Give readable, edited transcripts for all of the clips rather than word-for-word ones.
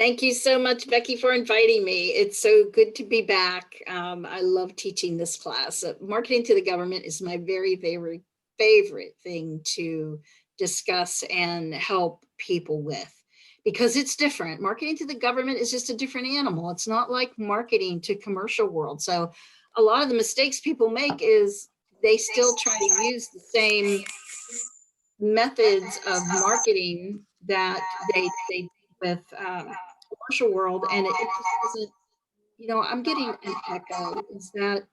Thank you so much, Becky, for inviting me. It's so good to be back. I love teaching this class. Marketing to the government is my very favorite thing to discuss and help people with, because it's different. Marketing to the government is just a different animal. It's not like marketing to commercial world. So a lot of the mistakes people make is they still try to use the same methods of marketing that they did with commercial world, and it just doesn't, I'm getting an echo. Is that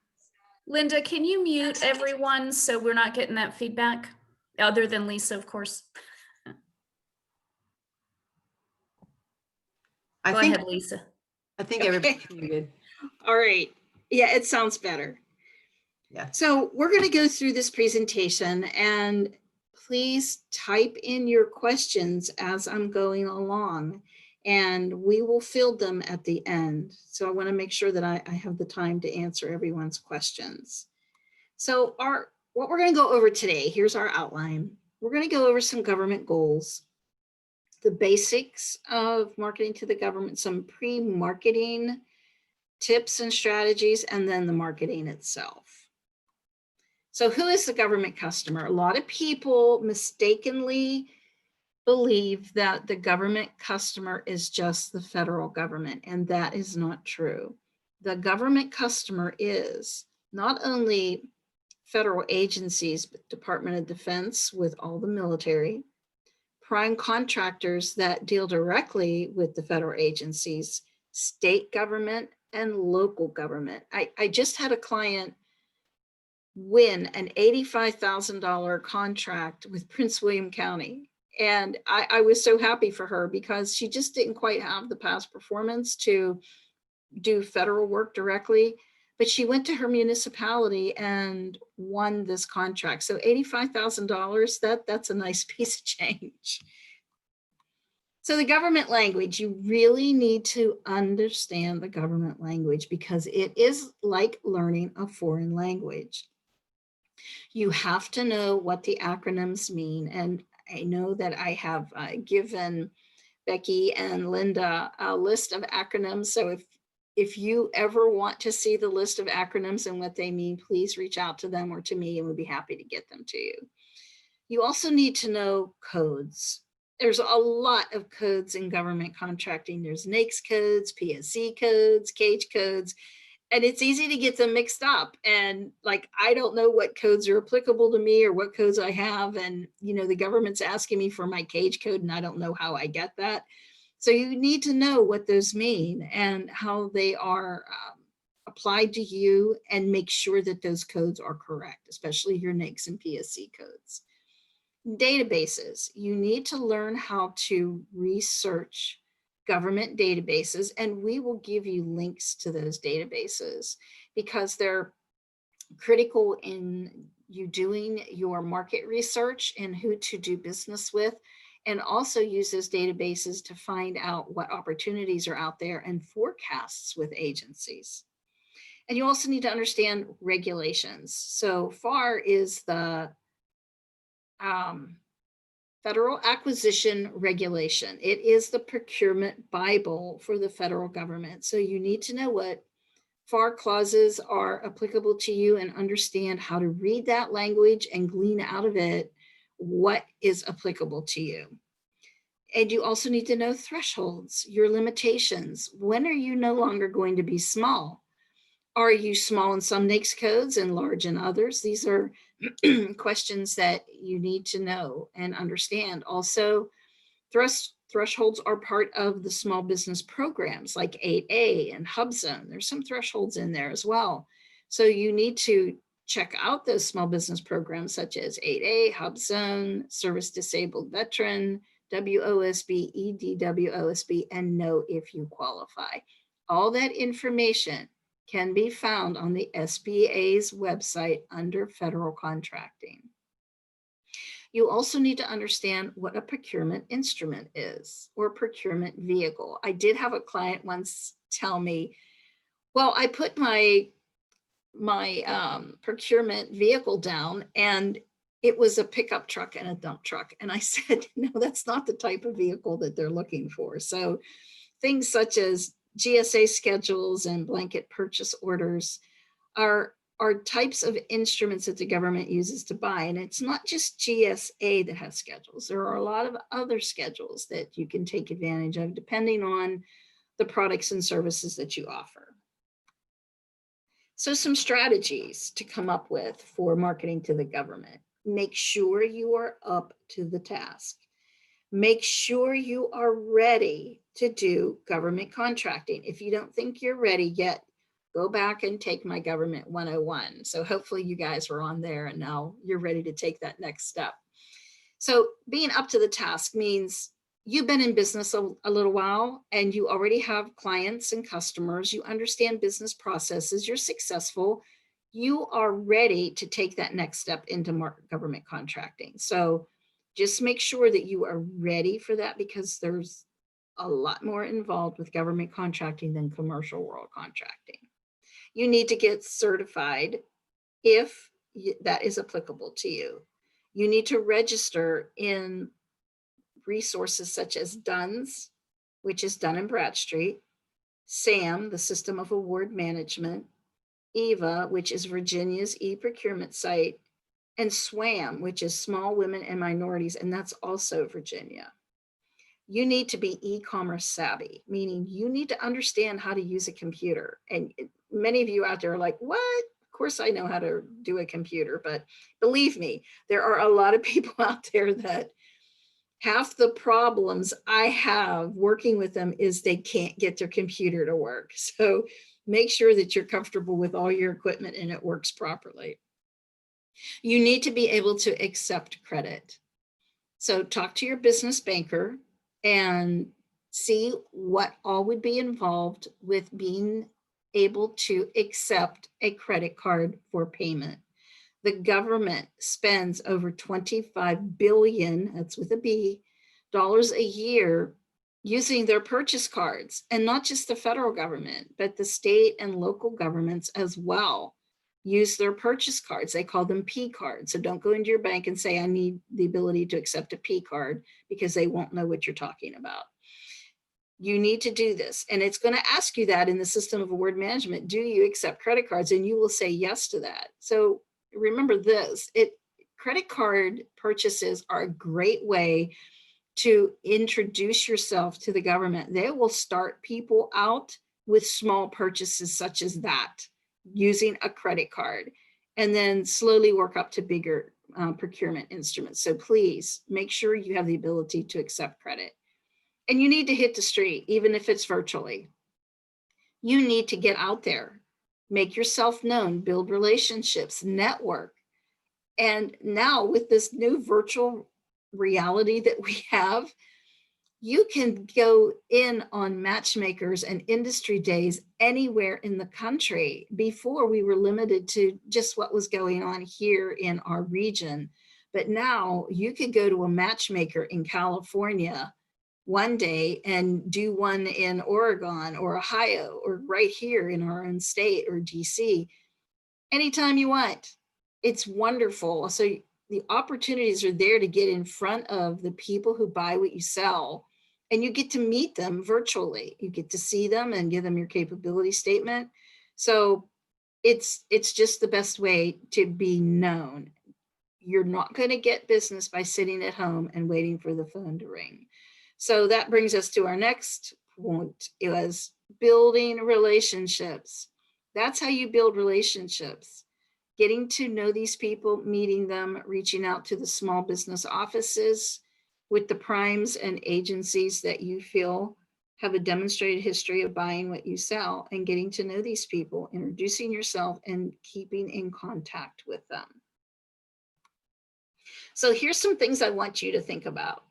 Linda, can you mute everyone so we're not getting that feedback? Other than Lisa, of course. Go ahead, Lisa. I think everybody's muted. All right. Yeah, it sounds better. Yeah. So we're going to go through this presentation, and please type in your questions as I'm going along, and we will field them at the end. So I want to make sure that I have the time to answer everyone's questions. So what we're going to go over today, here's our outline. We're going to go over some government goals, the basics of marketing to the government, some pre-marketing tips and strategies, and then the marketing itself. So who is the government customer? A lot of people mistakenly believe that the government customer is just the federal government, and that is not true. The government customer is not only federal agencies, but Department of Defense with all the military, prime contractors that deal directly with the federal agencies, state government, and local government. I just had a client win an $85,000 contract with Prince William County. And I was so happy for her because she just didn't quite have the past performance to do federal work directly, but she went to her municipality and won this contract. So $85,000, that's a nice piece of change. So the government language, you really need to understand the government language because it is like learning a foreign language. You have to know what the acronyms mean. And I know that I have given Becky and Linda a list of acronyms. So if you ever want to see the list of acronyms and what they mean, please reach out to them or to me and we'll be happy to get them to you. You also need to know codes. There's a lot of codes in government contracting. There's NAICS codes, PSC codes, CAGE codes, and it's easy to get them mixed up. And like, I don't know what codes are applicable to me or what codes I have. And, the government's asking me for my CAGE code and I don't know how I get that. So you need to know what those mean and how they are applied to you and make sure that those codes are correct, especially your NAICS and PSC codes. Databases, you need to learn how to research government databases, and we will give you links to those databases because they're critical in you doing your market research and who to do business with, and also use those databases to find out what opportunities are out there and forecasts with agencies. And you also need to understand regulations. So FAR is the Federal Acquisition Regulation. It is the procurement Bible for the federal government. So you need to know what FAR clauses are applicable to you and understand how to read that language and glean out of it what is applicable to you. And you also need to know thresholds, your limitations. When are you no longer going to be small? Are you small in some NAICS codes and large in others? These are questions that you need to know and understand. Also, thresholds are part of the small business programs like 8A and HubZone. There's some thresholds in there as well. So you need to check out those small business programs such as 8A, HubZone, Service Disabled Veteran, WOSB, EDWOSB, and know if you qualify. All that information can be found on the SBA's website under federal contracting. You also need to understand what a procurement instrument is or procurement vehicle. I did have a client once tell me, well, I put my procurement vehicle down and it was a pickup truck and a dump truck. And I said, no, that's not the type of vehicle that they're looking for. So things such as GSA schedules and blanket purchase orders are types of instruments that the government uses to buy. And it's not just GSA that has schedules. There are a lot of other schedules that you can take advantage of depending on the products and services that you offer. So some strategies to come up with for marketing to the government. Make sure you are up to the task. Make sure you are ready to do government contracting. If you don't think you're ready yet, go back and take my Government 101. So hopefully you guys were on there and now you're ready to take that next step. So being up to the task means you've been in business a little while and you already have clients and customers. You understand business processes. You're successful. You are ready to take that next step into government contracting. So just make sure that you are ready for that, because there's a lot more involved with government contracting than commercial world contracting. You need to get certified if that is applicable to you. You need to register in resources such as DUNS, which is Dun & Bradstreet, SAM, the System of Award Management, EVA, which is Virginia's e-procurement site, and SWAM, which is Small Women and Minorities, and that's also Virginia. You need to be e-commerce savvy, meaning you need to understand how to use a computer. And many of you out there are like, what? Of course I know how to do a computer, but believe me, there are a lot of people out there that half the problems I have working with them is they can't get their computer to work. So make sure that you're comfortable with all your equipment and it works properly. You need to be able to accept credit. So talk to your business banker and see what all would be involved with being able to accept a credit card for payment. The government spends over 25 billion, that's with a B, dollars a year using their purchase cards, and not just the federal government, but the state and local governments as well use their purchase cards. They call them P cards. So don't go into your bank and say, I need the ability to accept a P card, because they won't know what you're talking about. You need to do this. And it's going to ask you that in the System of Award Management. Do you accept credit cards? And you will say yes to that. So remember this, credit card purchases are a great way to introduce yourself to the government. They will start people out with small purchases such as that, using a credit card, and then slowly work up to bigger procurement instruments. So please make sure you have the ability to accept credit. And you need to hit the street, even if it's virtually. You need to get out there, make yourself known, build relationships, network. And now with this new virtual reality that we have, you can go in on matchmakers and industry days anywhere in the country. Before, we were limited to just what was going on here in our region. But now you could go to a matchmaker in California one day and do one in Oregon or Ohio or right here in our own state or DC anytime you want. It's wonderful. So the opportunities are there to get in front of the people who buy what you sell, and you get to meet them virtually. You get to see them and give them your capability statement. So it's just the best way to be known. You're not going to get business by sitting at home and waiting for the phone to ring. So that brings us to our next point, is building relationships. That's how you build relationships. Getting to know these people, meeting them, reaching out to the small business offices with the primes and agencies that you feel have a demonstrated history of buying what you sell, and getting to know these people, introducing yourself and keeping in contact with them. So here's some things I want you to think about.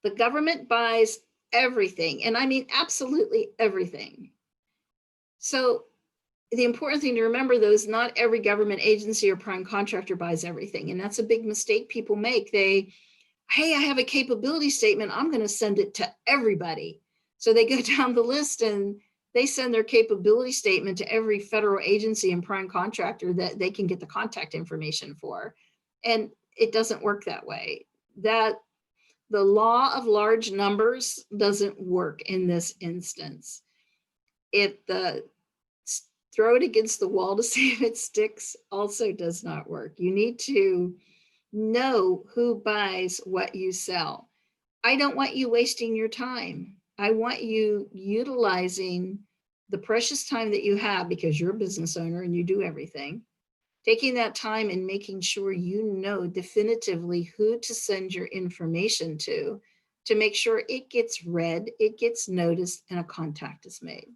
The government buys everything, and I mean absolutely everything. So the important thing to remember, though, is not every government agency or prime contractor buys everything. And that's a big mistake people make. Hey, I have a capability statement, I'm going to send it to everybody. So they go down the list and they send their capability statement to every federal agency and prime contractor that they can get the contact information for. And it doesn't work that way. That the law of large numbers doesn't work in this instance. Throw it against the wall to see if it sticks also does not work. You need to know who buys what you sell. I don't want you wasting your time. I want you utilizing the precious time that you have, because you're a business owner and you do everything, taking that time and making sure you know definitively who to send your information to make sure it gets read, it gets noticed, and a contact is made.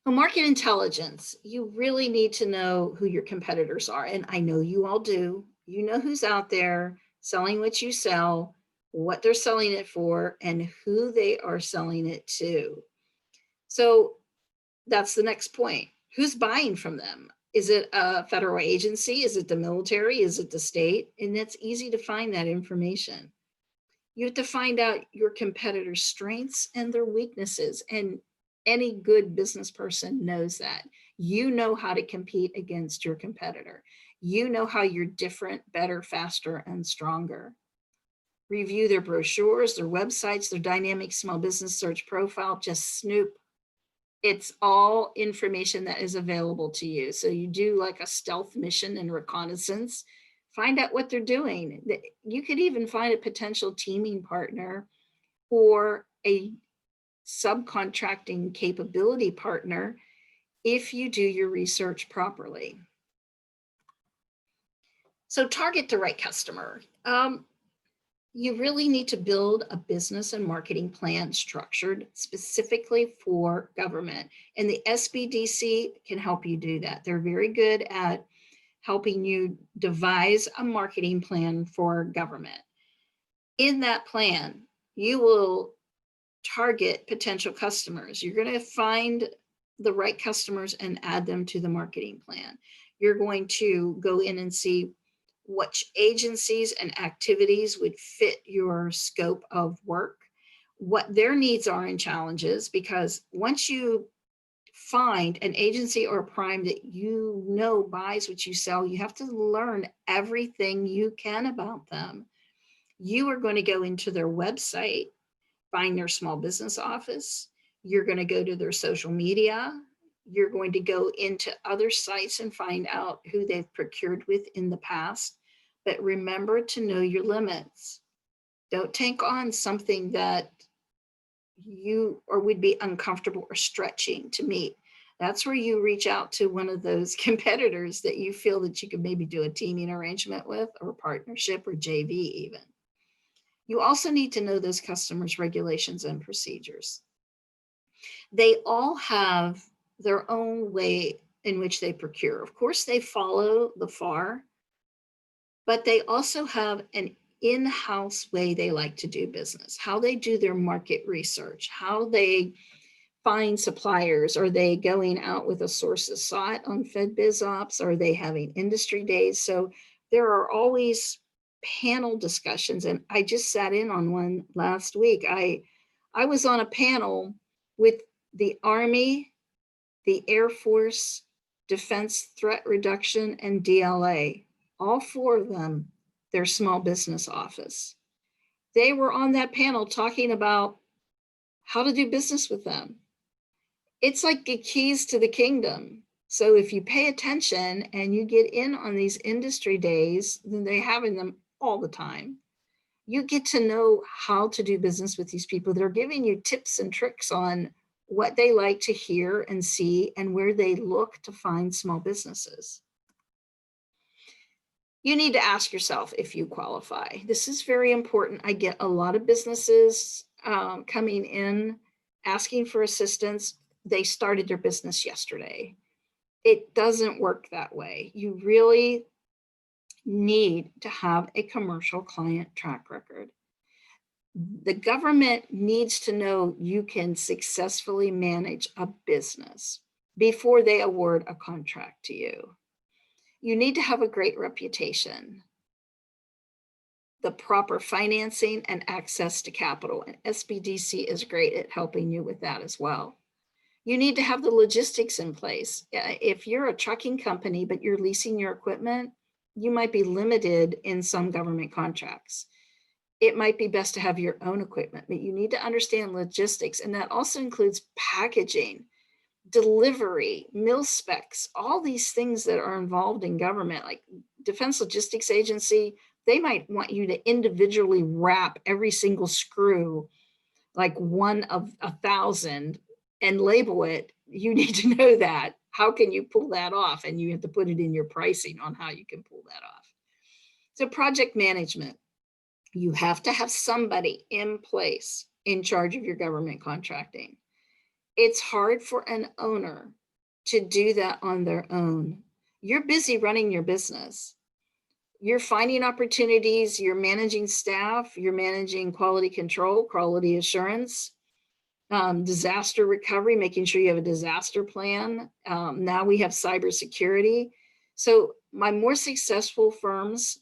Well, market intelligence, you really need to know who your competitors are. And I know you all do. You know who's out there selling what you sell, what they're selling it for, and who they are selling it to. So that's the next point. Who's buying from them? Is it a federal agency? Is it the military? Is it the state? And it's easy to find that information. You have to find out your competitors' strengths and their weaknesses. And any good business person knows that. You know how to compete against your competitor. You know how you're different, better, faster, and stronger. Review their brochures, their websites, their dynamic small business search profile. Just snoop. It's all information that is available to you. So you do like a stealth mission and reconnaissance. Find out what they're doing. You could even find a potential teaming partner or a subcontracting capability partner if you do your research properly. So target the right customer. You really need to build a business and marketing plan structured specifically for government. And the SBDC can help you do that. They're very good at helping you devise a marketing plan for government. In that plan, you will target potential customers. You're going to find the right customers and add them to the marketing plan. You're going to go in and see which agencies and activities would fit your scope of work, what their needs are and challenges, because once you find an agency or a prime that you know buys what you sell, you have to learn everything you can about them. You are going to go into their website, find their small business office. You're going to go to their social media. You're going to go into other sites and find out who they've procured with in the past. But remember to know your limits. Don't take on something that you or would be uncomfortable or stretching to meet. That's where you reach out to one of those competitors that you feel that you could maybe do a teaming arrangement with, or partnership, or JV even. You also need to know those customers' regulations and procedures. They all have their own way in which they procure. Of course, they follow the FAR, but they also have an in-house way they like to do business, how they do their market research, how they find suppliers. Are they going out with a sources sought on FedBizOps? Are they having industry days? So there are always panel discussions, and I just sat in on one last week. I was on a panel with the Army, the Air Force, Defense Threat Reduction, and DLA. All four of them, their small business office. They were on that panel talking about how to do business with them. It's like the keys to the kingdom. So if you pay attention and you get in on these industry days, then they're having them all the time. You get to know how to do business with these people. They're giving you tips and tricks on what they like to hear and see and where they look to find small businesses. You need to ask yourself if you qualify. This is very important. I get a lot of businesses coming in asking for assistance. They started their business yesterday. It doesn't work that way. You really need to have a commercial client track record. The government needs to know you can successfully manage a business before they award a contract to you. You need to have a great reputation, the proper financing and access to capital, and SBDC is great at helping you with that as well. You need to have the logistics in place. If you're a trucking company, but you're leasing your equipment, you might be limited in some government contracts. it might be best to have your own equipment, but you need to understand logistics. And that also includes packaging, delivery, mil specs, all these things that are involved in government, like Defense Logistics Agency, they might want you to individually wrap every single screw, like 1 of 1,000, and label it. You need to know that. How can you pull that off? And you have to put it in your pricing on how you can pull that off. So project management, you have to have somebody in place in charge of your government contracting. It's hard for an owner to do that on their own. You're busy running your business. You're finding opportunities, you're managing staff, you're managing quality control, quality assurance, disaster recovery, making sure you have a disaster plan. Now we have cybersecurity. So my more successful firms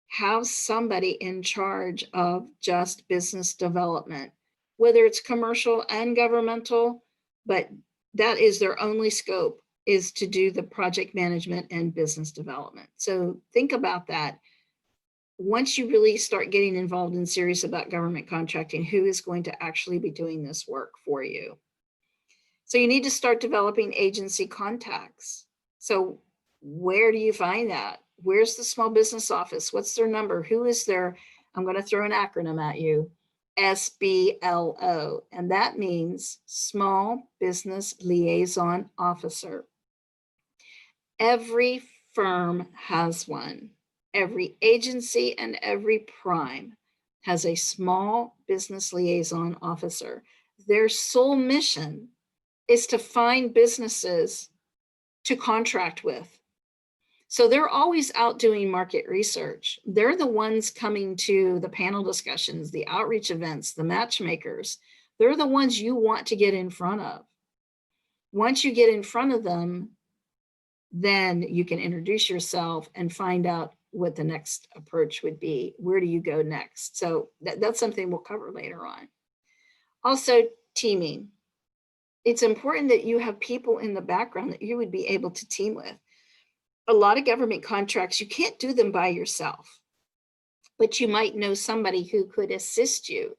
have somebody in charge of just business development, whether it's commercial and governmental, but that is their only scope, is to do the project management and business development. So think about that. Once you really start getting involved and serious about government contracting, who is going to actually be doing this work for you? So you need to start developing agency contacts. So where do you find that? Where's the small business office? What's their number? Who is their, I'm going to throw an acronym at you, SBLO, and that means Small Business Liaison Officer. Every firm has one. Every agency and every prime has a small business liaison officer. Their sole mission is to find businesses to contract with. So they're always out doing market research. They're the ones coming to the panel discussions, the outreach events, the matchmakers. They're the ones you want to get in front of. Once you get in front of them, then you can introduce yourself and find out what the next approach would be. Where do you go next? So that's something we'll cover later on. Also, teaming. It's important that you have people in the background that you would be able to team with. A lot of government contracts, you can't do them by yourself, but you might know somebody who could assist you.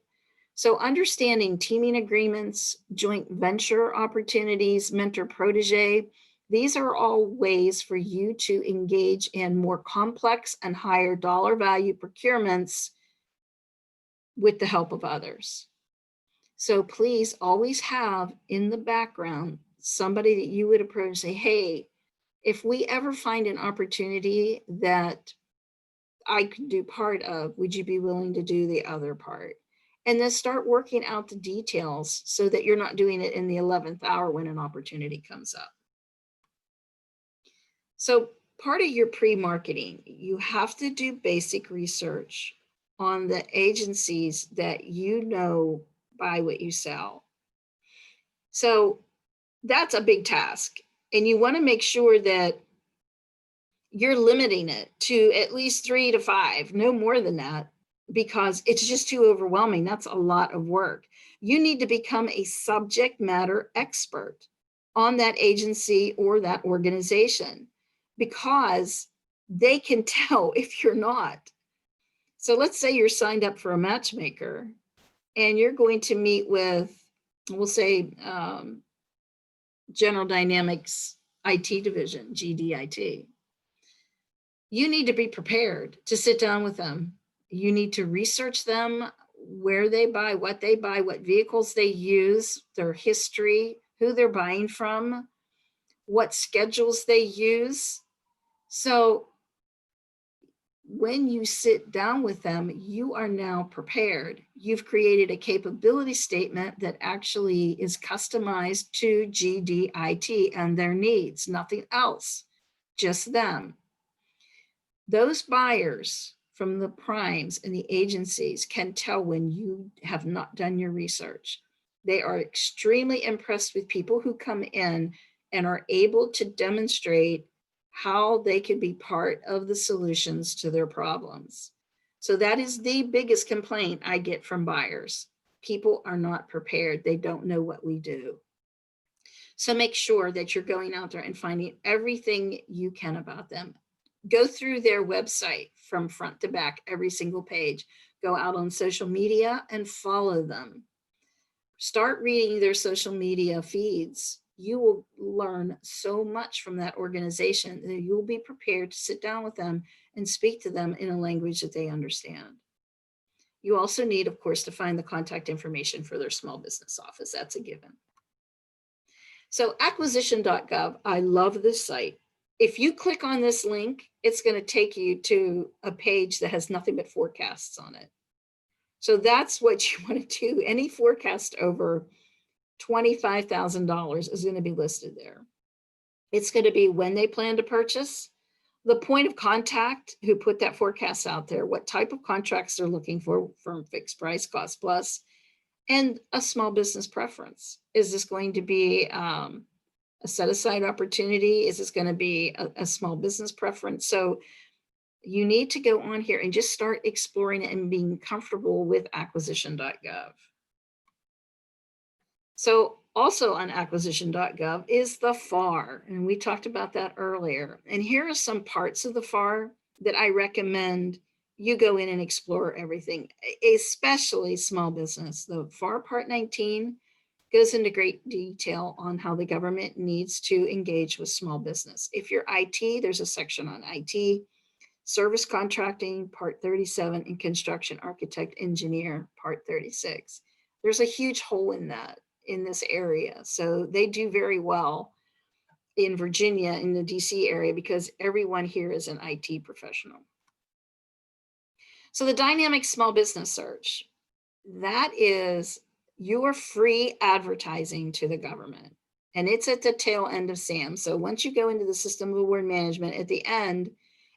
So understanding teaming agreements, joint venture opportunities, mentor protege, these are all ways for you to engage in more complex and higher dollar value procurements with the help of others. So please always have in the background somebody that you would approach and say, hey, if we ever find an opportunity that I could do part of, would you be willing to do the other part? And then start working out the details so that you're not doing it in the 11th hour when an opportunity comes up. So part of your pre-marketing, you have to do basic research on the agencies that you know buy what you sell. So that's a big task. And you want to make sure that you're limiting it to at least 3 to 5, no more than that, because it's just too overwhelming. That's a lot of work. You need to become a subject matter expert on that agency or that organization, because they can tell if you're not. So let's say you're signed up for a matchmaker and you're going to meet with, we'll say, General Dynamics IT division, GDIT. You need to be prepared to sit down with them. You need to research them, where they buy, what vehicles they use, their history, who they're buying from, what schedules they use. So when you sit down with them, you are now prepared. You've created a capability statement that actually is customized to GDIT and their needs, nothing else, just them. Those buyers from the primes and the agencies can tell when you have not done your research. They are extremely impressed with people who come in and are able to demonstrate how they can be part of the solutions to their problems. So that is the biggest complaint I get from buyers. People are not prepared. They don't know what we do. So make sure that you're going out there and finding everything you can about them. Go through their website from front to back, every single page. Go out on social media and follow them. Start reading their social media feeds. You will learn so much from that organization that you will be prepared to sit down with them and speak to them in a language that they understand. You also need, of course, to find the contact information for their small business office. That's a given. So acquisition.gov, I love this site. If you click on this link, it's going to take you to a page that has nothing but forecasts on it. So that's what you want to do. Any forecast over $25,000 is going to be listed there. It's going to be when they plan to purchase, the point of contact who put that forecast out there, what type of contracts they're looking for, firm fixed price, cost plus, and a small business preference. Is this going to be a set aside opportunity? Is this going to be a small business preference? So you need to go on here and just start exploring and being comfortable with acquisition.gov. So also on acquisition.gov is the FAR, and we talked about that earlier. And here are some parts of the FAR that I recommend you go in and explore everything, especially small business. The FAR Part 19 goes into great detail on how the government needs to engage with small business. If you're IT, there's a section on IT, service contracting, Part 37, and construction architect engineer, Part 36. There's a huge hole in that, in this area. So they do very well in Virginia, in the DC area, because everyone here is an IT professional. So the dynamic small business search, that is your free advertising to the government. And it's at the tail end of SAM. So once you go into the system of award management, at the end,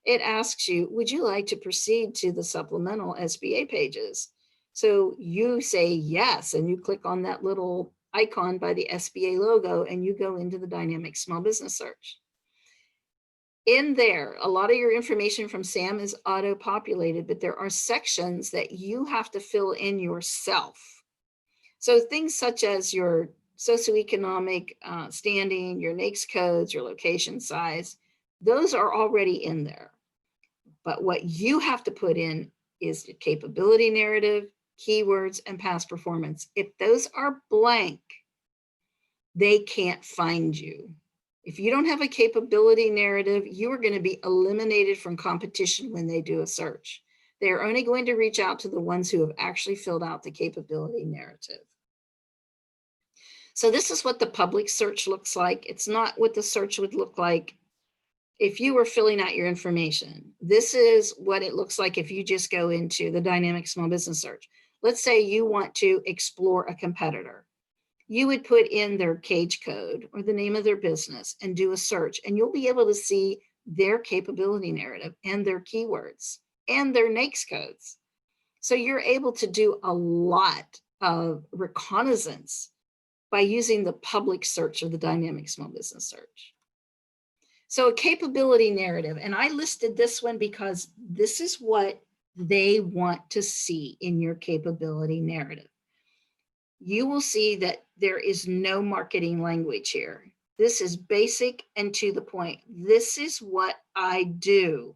it asks you, would you like to proceed to the supplemental SBA pages? So you say yes, and you click on that little icon by the SBA logo, and you go into the dynamic small business search. In there, a lot of your information from SAM is auto-populated, but there are sections that you have to fill in yourself. So things such as your socioeconomic standing, your NAICS codes, your location size, those are already in there. But what you have to put in is your capability narrative, keywords, and past performance. If those are blank, they can't find you. If you don't have a capability narrative, you are going to be eliminated from competition when they do a search. They are only going to reach out to the ones who have actually filled out the capability narrative. So this is what the public search looks like. It's not what the search would look like if you were filling out your information. This is what it looks like if you just go into the dynamic small business search. Let's say you want to explore a competitor. You would put in their cage code or the name of their business and do a search, and you'll be able to see their capability narrative and their keywords and their NAICS codes. So you're able to do a lot of reconnaissance by using the public search or the dynamic small business search. So a capability narrative, and I listed this one because this is what they want to see in your capability narrative. You will see that there is no marketing language here. This is basic and to the point. This is what I do.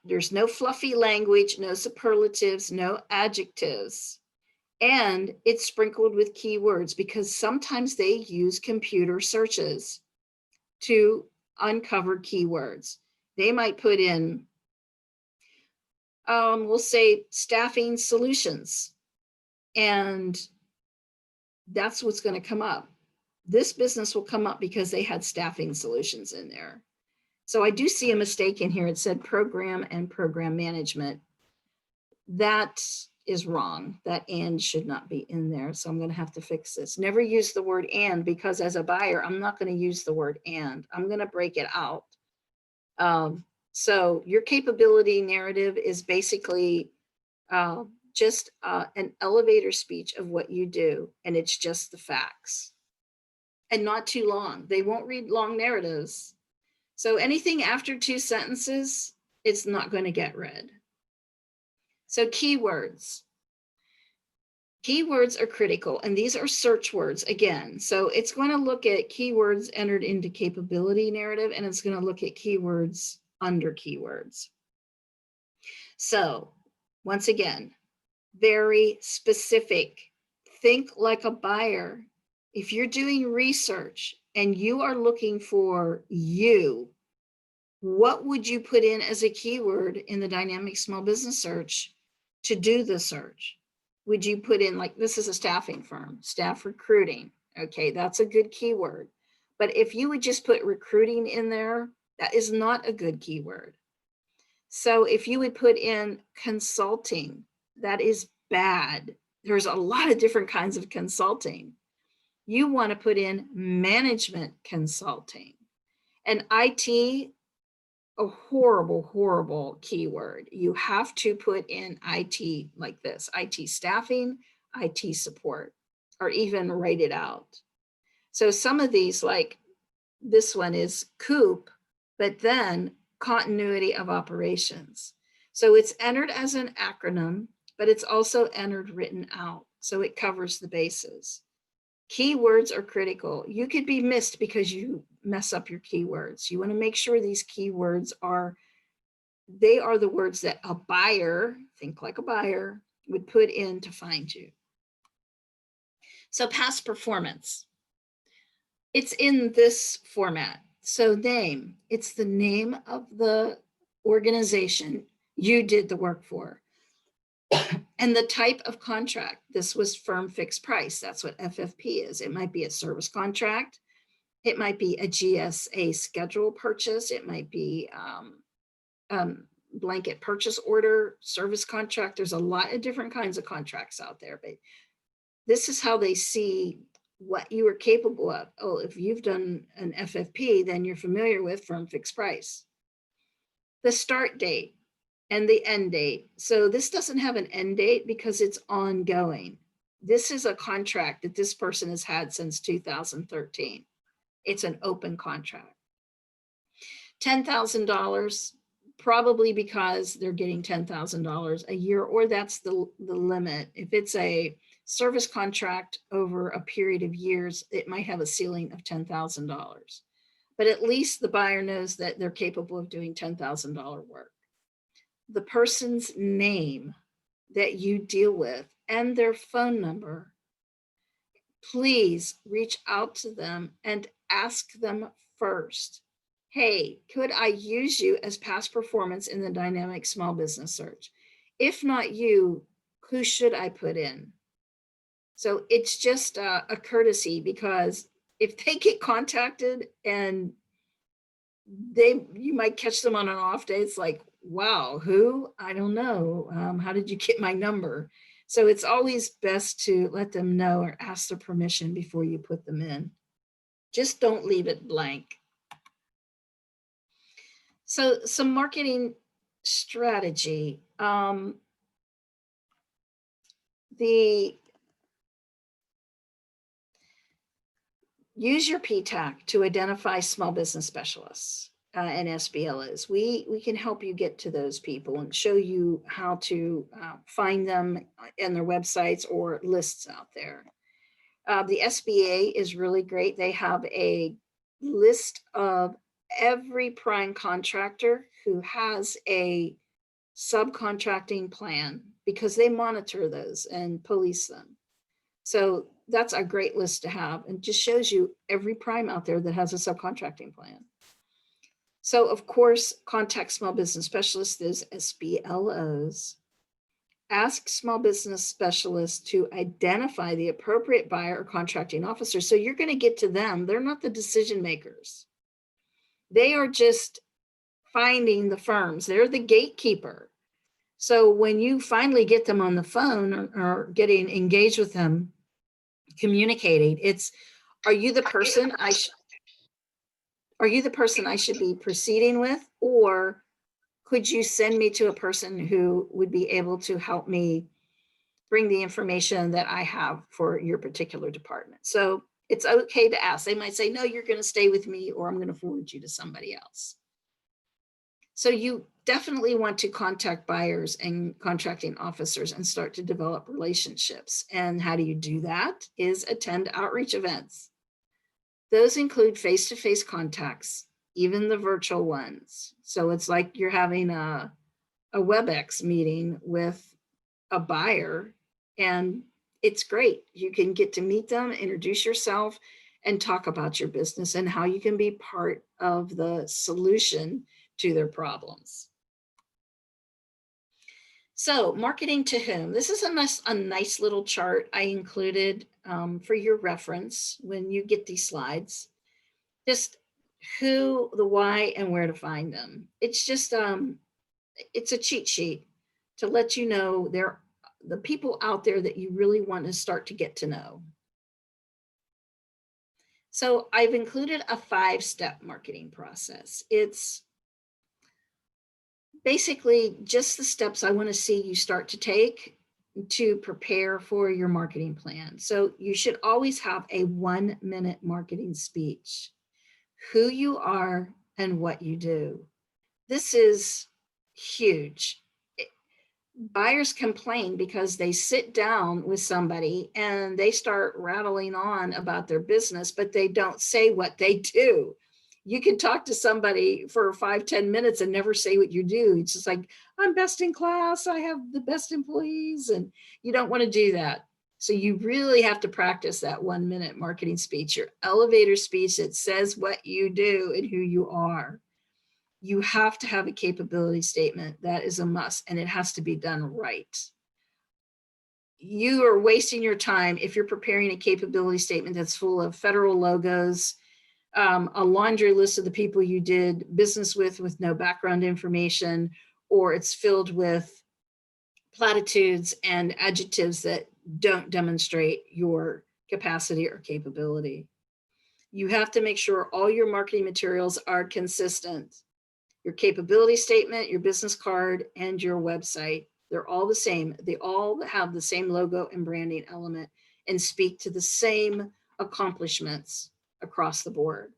There's no fluffy language, no superlatives, no adjectives. And it's sprinkled with keywords because sometimes they use computer searches to uncover keywords. They might put in, we'll say staffing solutions, and that's what's going to come up. This business will come up because they had staffing solutions in there. So I do see a mistake in here. It said program and program management. That is wrong. That and should not be in there. So I'm going to have to fix this. Never use the word and, because as a buyer, I'm not going to use the word and. I'm going to break it out. So your capability narrative is basically just an elevator speech of what you do, and it's just the facts. And not too long. They won't read long narratives. So anything after 2 sentences, it's not going to get read. So keywords. Keywords are critical, and these are search words again. So it's going to look at keywords entered into capability narrative, and it's going to look at keywords under keywords. So Once again, very specific. Think like a buyer. If you're doing research and you are looking for you, what would you put in as a keyword in the dynamic small business search to do the search? Would you put in, like, this is a staffing firm, staff recruiting? Okay, that's a good keyword. But if you would just put recruiting in there, that is not a good keyword. So if you would put in consulting, that is bad. There's a lot of different kinds of consulting. You want to put in management consulting. And IT, a horrible, horrible keyword. You have to put in IT like this: IT staffing, IT support, or even write it out. So some of these, like this one is COOP, but then continuity of operations. So it's entered as an acronym, but it's also entered written out. So it covers the bases. Keywords are critical. You could be missed because you mess up your keywords. You want to make sure these keywords are the words that a buyer, think like a buyer, would put in to find you. So past performance. It's in this format. So name, it's the name of the organization you did the work for. And the type of contract. This was firm fixed price. That's what FFP is. It might be a service contract. It might be a GSA schedule purchase. It might be blanket purchase order, service contract. There's a lot of different kinds of contracts out there, but this is how they see what you are capable of. Oh, if you've done an FFP, then you're familiar with firm fixed price. The start date and the end date. So this doesn't have an end date because it's ongoing. This is a contract that this person has had since 2013. It's an open contract. $10,000, probably because they're getting $10,000 a year, or that's the limit. If it's a service contract over a period of years, it might have a ceiling of $10,000. But at least the buyer knows that they're capable of doing $10,000 work. The person's name that you deal with and their phone number. Please reach out to them and ask them first, hey, could I use you as past performance in the dynamic small business search? If not you, who should I put in? So it's just a courtesy, because if they get contacted and you might catch them on an off day, it's like, wow, who? I don't know. How did you get my number? So it's always best to let them know or ask their permission before you put them in. Just don't leave it blank. So some marketing strategy. Use your PTAC to identify small business specialists and SBLs. We can help you get to those people and show you how to find them in their websites or lists out there. The SBA is really great. They have a list of every prime contractor who has a subcontracting plan, because they monitor those and police them. So that's a great list to have, and just shows you every prime out there that has a subcontracting plan. So of course, contact small business specialists, those SBLOs. Ask small business specialists to identify the appropriate buyer or contracting officer. So you're going to get to them. They're not the decision makers. They are just finding the firms. They're the gatekeeper. So when you finally get them on the phone or getting engaged with them, communicating, it's, are you the person I should be proceeding with, or could you send me to a person who would be able to help me bring the information that I have for your particular department? So it's okay to ask. They might say, no, you're going to stay with me, or I'm going to forward you to somebody else. So you definitely want to contact buyers and contracting officers and start to develop relationships. And how do you do that? Is attend outreach events. Those include face-to-face contacts, even the virtual ones. So it's like you're having a WebEx meeting with a buyer, and it's great. You can get to meet them, introduce yourself, and talk about your business and how you can be part of the solution to their problems. So marketing to whom? This is a nice little chart I included for your reference when you get these slides. Just who, the why, and where to find them. It's just, it's a cheat sheet to let you know they're the people out there that you really want to start to get to know. So I've included a 5-step marketing process. It's basically just the steps I want to see you start to take to prepare for your marketing plan. So you should always have a 1-minute marketing speech, who you are and what you do. This is huge. Buyers complain because they sit down with somebody and they start rattling on about their business, but they don't say what they do. You can talk to somebody for 5-10 minutes and never say what you do. It's just like, I'm best in class, I have the best employees, and you don't want to do that. So you really have to practice that 1-minute marketing speech, your elevator speech that says what you do and who you are. You have to have a capability statement. That is a must, and it has to be done right. You are wasting your time if you're preparing a capability statement that's full of federal logos, a laundry list of the people you did business with no background information, or it's filled with platitudes and adjectives that don't demonstrate your capacity or capability. You have to make sure all your marketing materials are consistent. Your capability statement, your business card, and your website, they're all the same. They all have the same logo and branding element and speak to the same accomplishments across the board.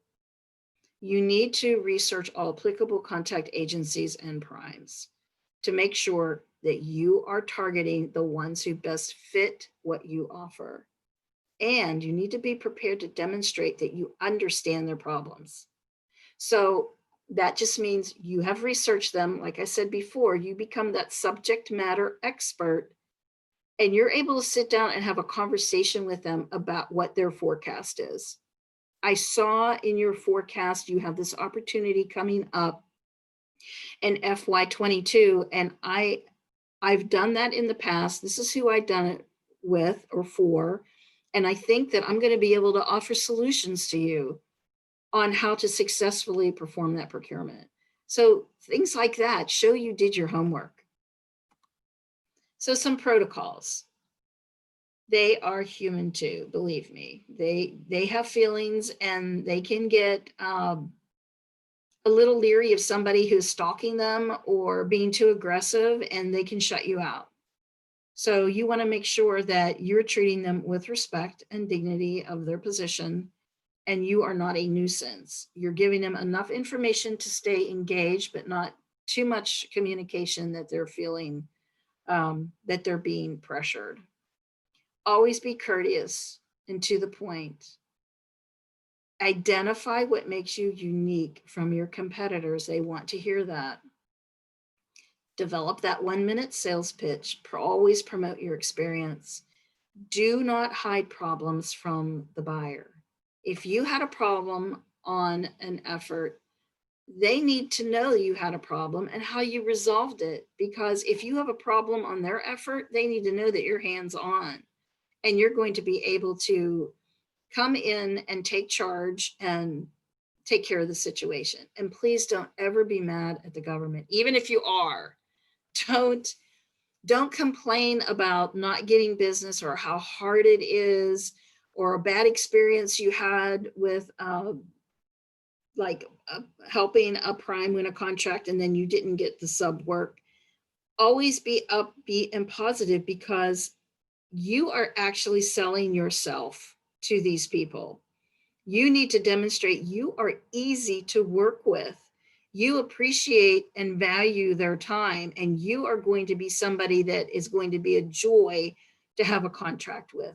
You need to research all applicable contact agencies and primes to make sure that you are targeting the ones who best fit what you offer. And you need to be prepared to demonstrate that you understand their problems. So that just means you have researched them. Like I said before, you become that subject matter expert, and you're able to sit down and have a conversation with them about what their forecast is. I saw in your forecast, you have this opportunity coming up in FY22, and I've done that in the past. This is who I've done it with or for, and I think that I'm going to be able to offer solutions to you on how to successfully perform that procurement. So things like that show you did your homework. So some protocols. They are human too, believe me. They have feelings, and they can get a little leery of somebody who's stalking them or being too aggressive, and they can shut you out. So you want to make sure that you're treating them with respect and dignity of their position, and you are not a nuisance. You're giving them enough information to stay engaged, but not too much communication that they're feeling that they're being pressured. Always be courteous and to the point. Identify what makes you unique from your competitors. They want to hear that. Develop that 1-minute sales pitch. Always promote your experience. Do not hide problems from the buyer. If you had a problem on an effort, they need to know you had a problem and how you resolved it. Because if you have a problem on their effort, they need to know that you're hands-on and you're going to be able to come in and take charge and take care of the situation. And please don't ever be mad at the government. Even if you are, don't complain about not getting business or how hard it is or a bad experience you had with helping a prime win a contract and then you didn't get the sub work. Always be upbeat and positive, because you are actually selling yourself to these people. You need to demonstrate you are easy to work with. You appreciate and value their time, and you are going to be somebody that is going to be a joy to have a contract with.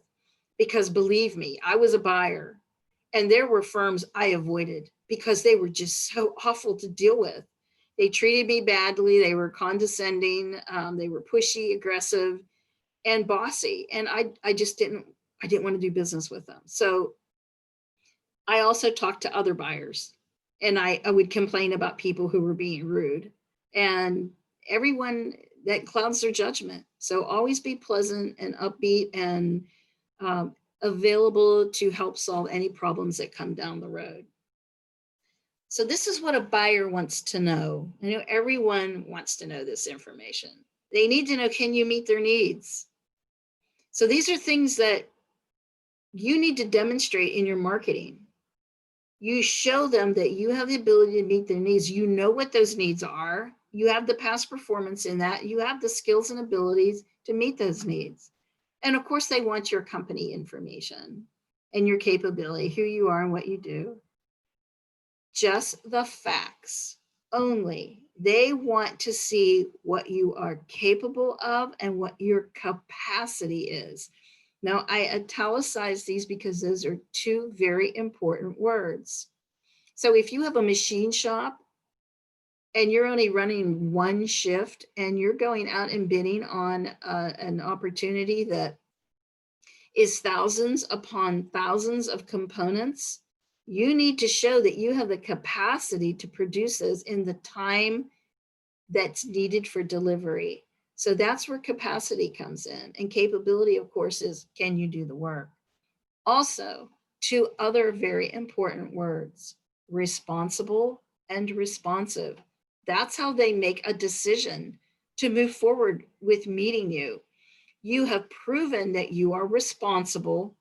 Because believe me, I was a buyer, and there were firms I avoided because they were just so awful to deal with. They treated me badly. They were condescending. They were pushy, aggressive. and bossy. And I just didn't want to do business with them. So I also talked to other buyers, and I would complain about people who were being rude, and everyone that clouds their judgment. So always be pleasant and upbeat and available to help solve any problems that come down the road. So this is what a buyer wants to know. You know, everyone wants to know this information. They need to know, can you meet their needs? So these are things that you need to demonstrate in your marketing. You show them that you have the ability to meet their needs. You know what those needs are. You have the past performance in that. You have the skills and abilities to meet those needs. And of course, they want your company information and your capability, who you are and what you do. Just the facts only. They want to see what you are capable of and what your capacity is. Now, I italicize these because those are two very important words. So if you have a machine shop and you're only running one shift and you're going out and bidding on an opportunity that is thousands upon thousands of components, you need to show that you have the capacity to produce those in the time that's needed for delivery. So that's where capacity comes in. And capability, of course, is can you do the work? Also, two other very important words, responsible and responsive. That's how they make a decision to move forward with meeting you. You have proven that you are responsible.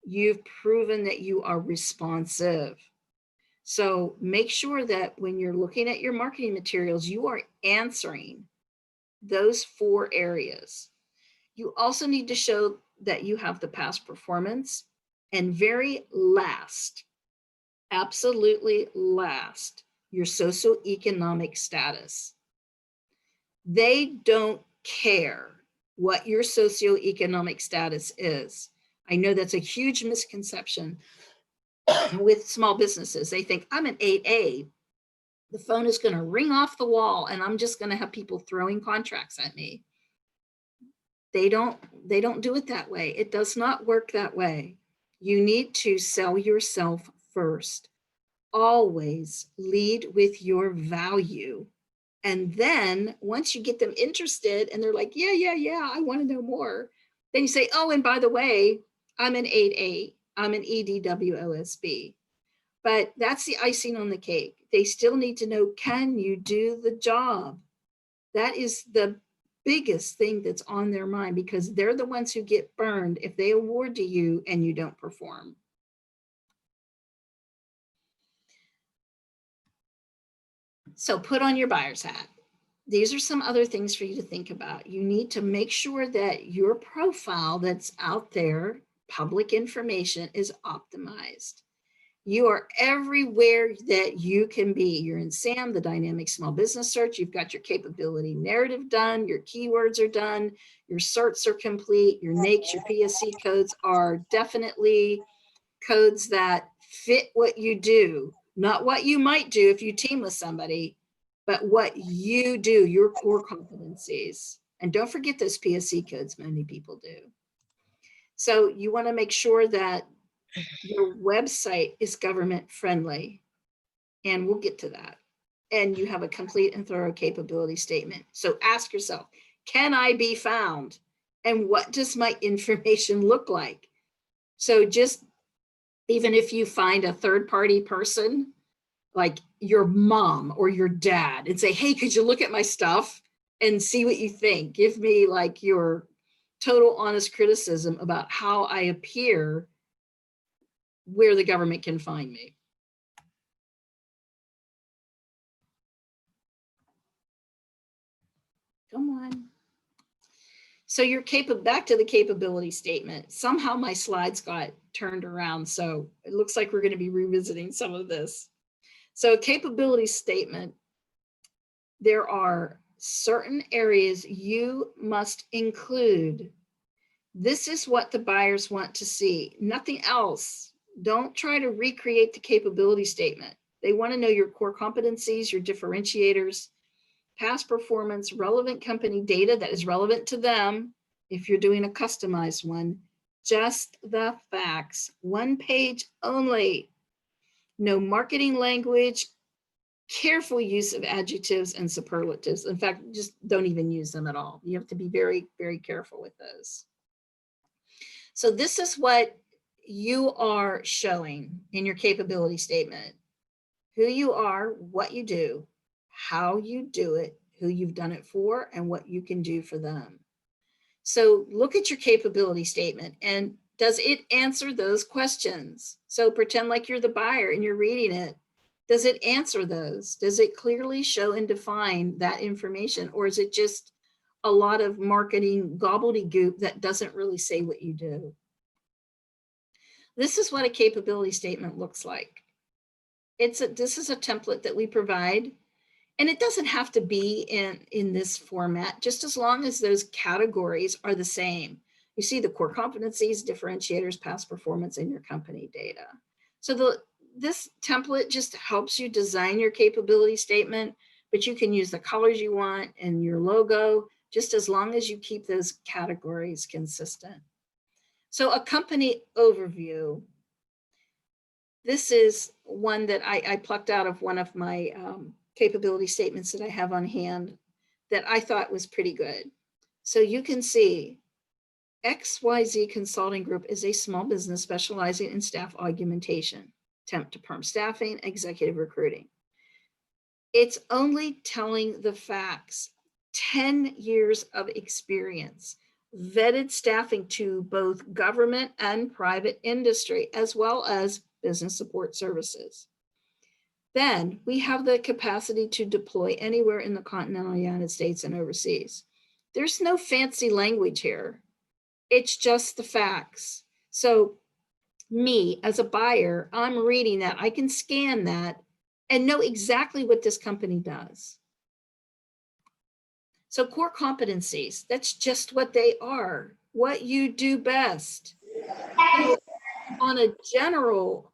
You've proven that you are responsive. So make sure that when you're looking at your marketing materials, you are answering those 4 areas. You also need to show that you have the past performance. And very last, absolutely last, your socioeconomic status. They don't care what your socioeconomic status is. I know that's a huge misconception with small businesses. They think I'm an 8A. The phone is going to ring off the wall and I'm just going to have people throwing contracts at me. They don't do it that way. It does not work that way. You need to sell yourself first. Always lead with your value. And then once you get them interested and they're like, yeah, I want to know more. Then you say, oh, and by the way, I'm an 8A, I'm an EDWOSB. But that's the icing on the cake. They still need to know, can you do the job? That is the biggest thing that's on their mind because they're the ones who get burned if they award to you and you don't perform. So put on your buyer's hat. These are some other things for you to think about. You need to make sure that your profile that's out there, public information, is optimized. You are everywhere that you can be. You're in SAM, the dynamic small business search. You've got your capability narrative done. Your keywords are done. Your certs are complete. Your NAICS, your PSC codes are definitely codes that fit what you do, not what you might do if you team with somebody, but what you do, your core competencies. And don't forget those PSC codes, many people do. So you want to make sure that your website is government friendly, and we'll get to that. And you have a complete and thorough capability statement. So ask yourself, can I be found? And what does my information look like? So just even if you find a third-party person, like your mom or your dad, and say, hey, could you look at my stuff and see what you think? Give me like your total honest criticism about how I appear where the government can find me. Come on. So you're capable, back to the capability statement. Somehow my slides got turned around, so it looks like we're going to be revisiting some of this. So capability statement, there are certain areas you must include. This is what the buyers want to see, nothing else. Don't try to recreate the capability statement. They want to know your core competencies, your differentiators, past performance, relevant company data that is relevant to them, If you're doing a customized one, just the facts, 1 page only. No marketing language, careful use of adjectives and superlatives. In fact, just don't even use them at all. You have to be very, very careful with those. So this is what you are showing in your capability statement: who you are, what you do, how you do it, who you've done it for, and what you can do for them. So look at your capability statement, and does it answer those questions? So pretend like you're the buyer and you're reading it. Does it answer those? Does it clearly show and define that information? Or is it just a lot of marketing gobbledygook that doesn't really say what you do? This is what a capability statement looks like. This is a template that we provide, and it doesn't have to be in this format, just as long as those categories are the same. You see the core competencies, differentiators, past performance, and your company data. So this template just helps you design your capability statement, but you can use the colors you want and your logo, just as long as you keep those categories consistent. So a company overview. This is one that I plucked out of one of my capability statements that I have on hand that I thought was pretty good. So you can see XYZ Consulting Group is a small business specializing in staff augmentation, temp to perm staffing, executive recruiting. It's only telling the facts. 10 years of experience, vetted staffing to both government and private industry, as well as business support services. Then we have the capacity to deploy anywhere in the continental United States and overseas. There's no fancy language here. It's just the facts. So me as a buyer, I'm reading that, I can scan that and know exactly what this company does. So core competencies, that's just what they are, what you do best. So on a general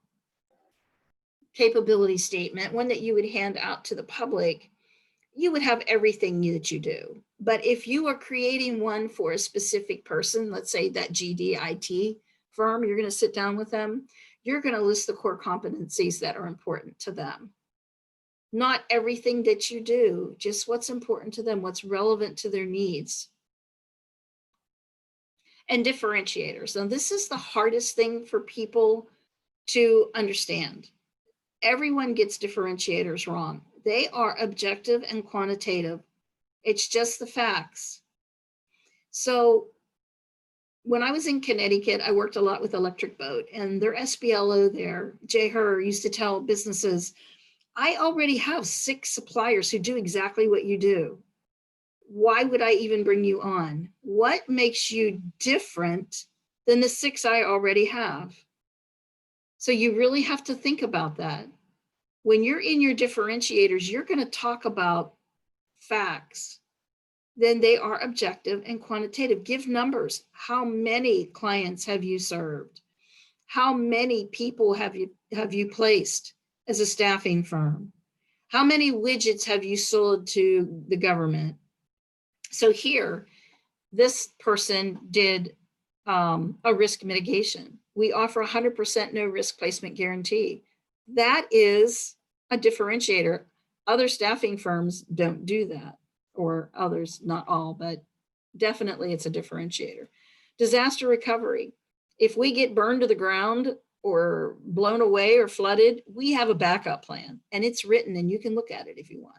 capability statement, one that you would hand out to the public, you would have everything that you do. But if you are creating one for a specific person, let's say that GDIT firm, you're going to sit down with them, you're going to list the core competencies that are important to them. Not everything that you do, just what's important to them, what's relevant to their needs. And differentiators. Now, this is the hardest thing for people to understand. Everyone gets differentiators wrong. They are objective and quantitative. It's just the facts. So when I was in Connecticut, I worked a lot with Electric Boat, and their SBLO there, Jay Herr, used to tell businesses, I already have 6 suppliers who do exactly what you do. Why would I even bring you on? What makes you different than the 6 I already have? So you really have to think about that. When you're in your differentiators, you're going to talk about facts. Then they are objective and quantitative. Give numbers. How many clients have you served? How many people have you placed as a staffing firm? How many widgets have you sold to the government? So here, this person did a risk mitigation. We offer 100% no risk placement guarantee. That is a differentiator. Other staffing firms don't do that, or others, not all, but definitely it's a differentiator. Disaster recovery. If we get burned to the ground or blown away or flooded, we have a backup plan, and it's written and you can look at it if you want.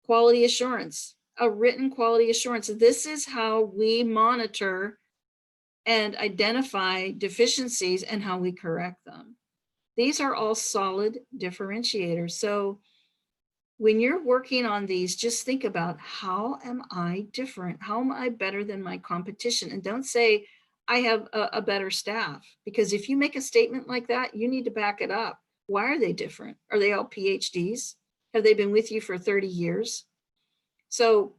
Quality assurance, a written quality assurance. This is how we monitor and identify deficiencies and how we correct them. These are all solid differentiators. So when you're working on these, just think about, how am I different? How am I better than my competition? And don't say, I have a better staff, because if you make a statement like that, you need to back it up. Why are they different? Are they all PhDs? Have they been with you for 30 years? So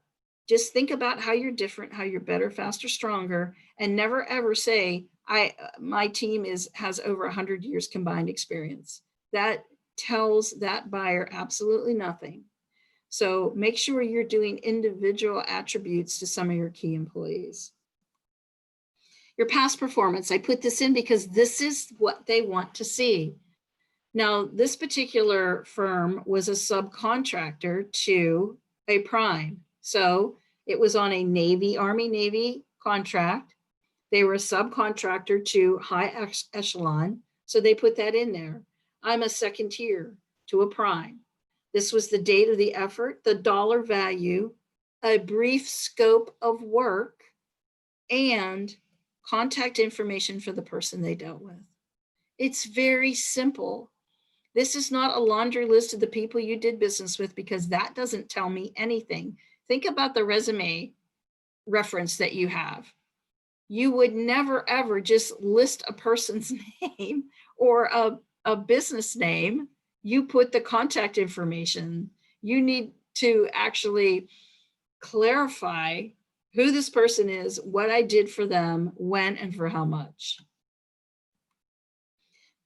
just think about how you're different, how you're better, faster, stronger, and never ever say, my team has over 100 years combined experience. That tells that buyer absolutely nothing. So make sure you're doing individual attributes to some of your key employees. Your past performance. I put this in because this is what they want to see. Now, this particular firm was a subcontractor to a prime. So it was on a Navy, Army, Navy contract. They were a subcontractor to high echelon. So they put that in there. I'm a second tier to a prime. This was the date of the effort, the dollar value, a brief scope of work, and contact information for the person they dealt with. It's very simple. This is not a laundry list of the people you did business with because that doesn't tell me anything. Think about the resume reference that you have. You would never, ever just list a person's name or a business name. You put the contact information. You need to actually clarify who this person is, what I did for them, when, and for how much.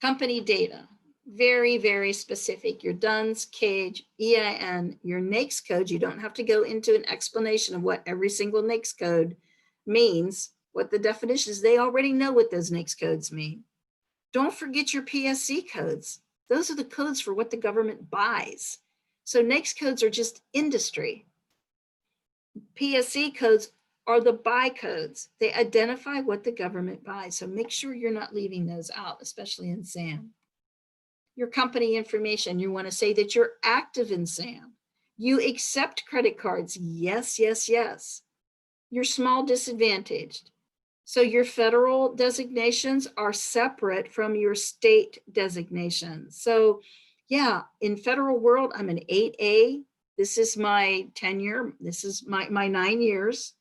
Company data, very, very specific. Your DUNS, CAGE, EIN, your NAICS code. You don't have to go into an explanation of what every single NAICS code means, what the definition is. They already know what those NAICS codes mean. Don't forget your PSC codes. Those are the codes for what the government buys. So NAICS codes are just industry. PSC codes are the buy codes. They identify what the government buys. So make sure you're not leaving those out, especially in SAM. Your company information, you want to say that you're active in SAM. You accept credit cards. Yes, yes, yes. You're small disadvantaged. So your federal designations are separate from your state designations. So yeah, in federal world, I'm an 8A. This is my tenure. This is my 9 years.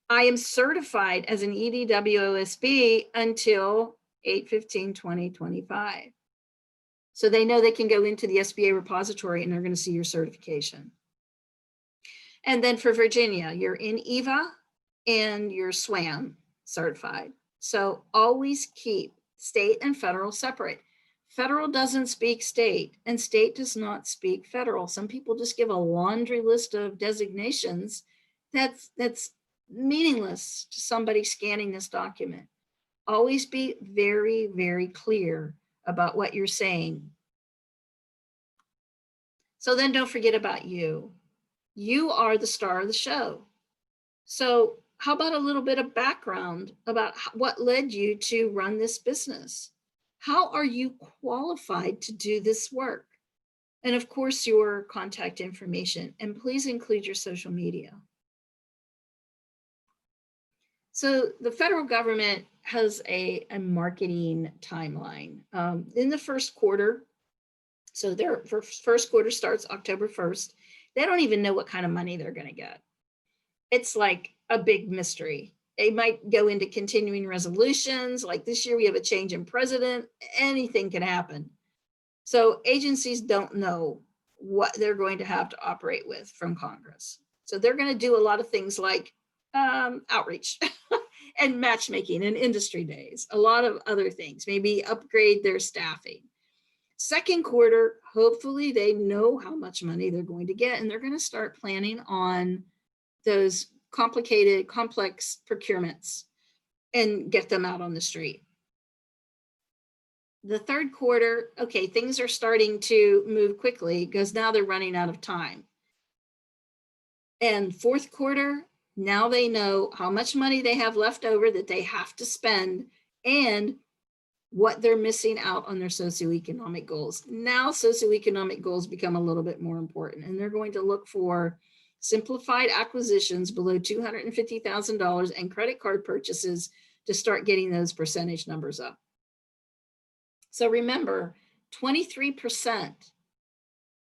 I am certified as an EDWOSB until 8/15/2025. So they know they can go into the SBA repository and they're going to see your certification. And then for Virginia, you're in EVA and you're SWAM certified. So always keep state and federal separate. Federal doesn't speak state and state does not speak federal. Some people just give a laundry list of designations that's meaningless to somebody scanning this document. Always be very, very clear about what you're saying. So then don't forget about you. You are the star of the show. So how about a little bit of background about what led you to run this business? How are you qualified to do this work? And of course, your contact information, and please include your social media. So the federal government has a marketing timeline. In the first quarter, so their first quarter starts October 1st. They don't even know what kind of money they're going to get. It's like a big mystery. They might go into continuing resolutions. Like this year, we have a change in president. Anything can happen. So agencies don't know what they're going to have to operate with from Congress. So they're going to do a lot of things like outreach and matchmaking and industry days, a lot of other things, maybe upgrade their staffing. Second quarter, hopefully they know how much money they're going to get and they're going to start planning on those complicated, complex procurements and get them out on the street. The third quarter, okay, things are starting to move quickly because now they're running out of time. And fourth quarter, now they know how much money they have left over that they have to spend and what they're missing out on their socioeconomic goals. Now socioeconomic goals become a little bit more important and they're going to look for simplified acquisitions below $250,000 and credit card purchases to start getting those percentage numbers up. So remember, 23%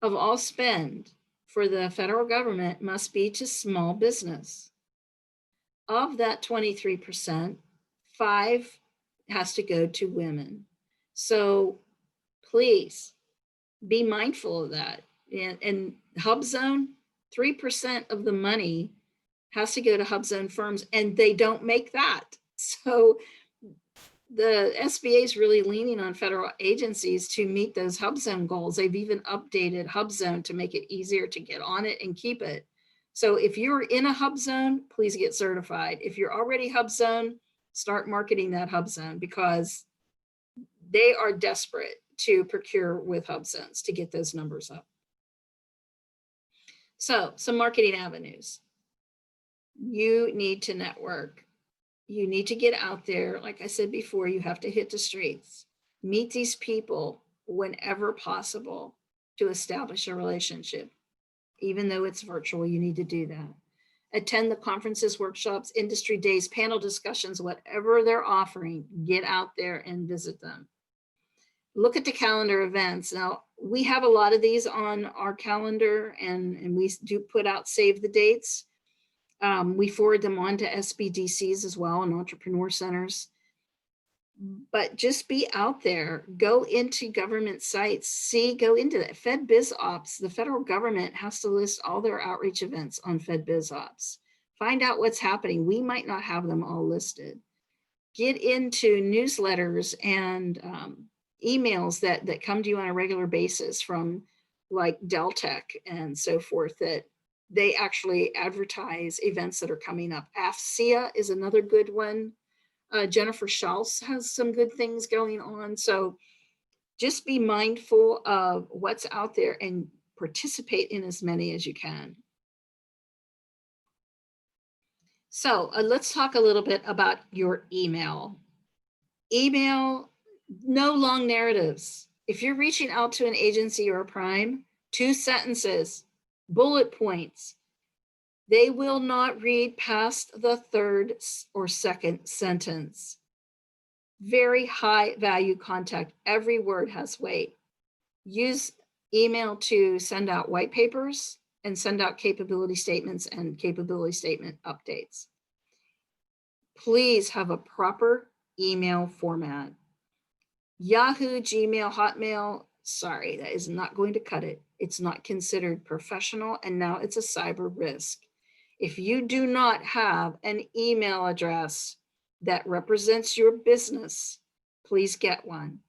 of all spend for the federal government must be to small business. Of that 23%, 5% has to go to women. So please be mindful of that. And HubZone, 3% of the money has to go to HubZone firms and they don't make that. So the SBA is really leaning on federal agencies to meet those HubZone goals. They've even updated HubZone to make it easier to get on it and keep it. So if you're in a HubZone, please get certified. If you're already HubZone, start marketing that hub zone because they are desperate to procure with hub zones to get those numbers up. So some marketing avenues. You need to network. You need to get out there. Like I said before, you have to hit the streets, meet these people whenever possible to establish a relationship. Even though it's virtual, you need to do that. Attend the conferences, workshops, industry days, panel discussions, whatever they're offering, get out there and visit them. Look at the calendar events. Now, we have a lot of these on our calendar, and we do put out save the dates. We forward them on to SBDCs as well and entrepreneur centers. But just be out there, go into government sites, go into that. Fed Biz Ops, the federal government has to list all their outreach events on Fed Biz Ops. Find out what's happening. We might not have them all listed. Get into newsletters and emails that come to you on a regular basis from like Deltec and so forth, that they actually advertise events that are coming up. AFCEA is another good one. Jennifer Schultz has some good things going on. So just be mindful of what's out there and participate in as many as you can. So let's talk a little bit about your email. Email, no long narratives. If you're reaching out to an agency or a prime, 2 sentences, bullet points. They will not read past the 3rd or 2nd sentence. Very high value contact. Every word has weight. Use email to send out white papers and send out capability statements and capability statement updates. Please have a proper email format. Yahoo, Gmail, Hotmail, sorry, that is not going to cut it. It's not considered professional, and now it's a cyber risk. If you do not have an email address that represents your business, please get one.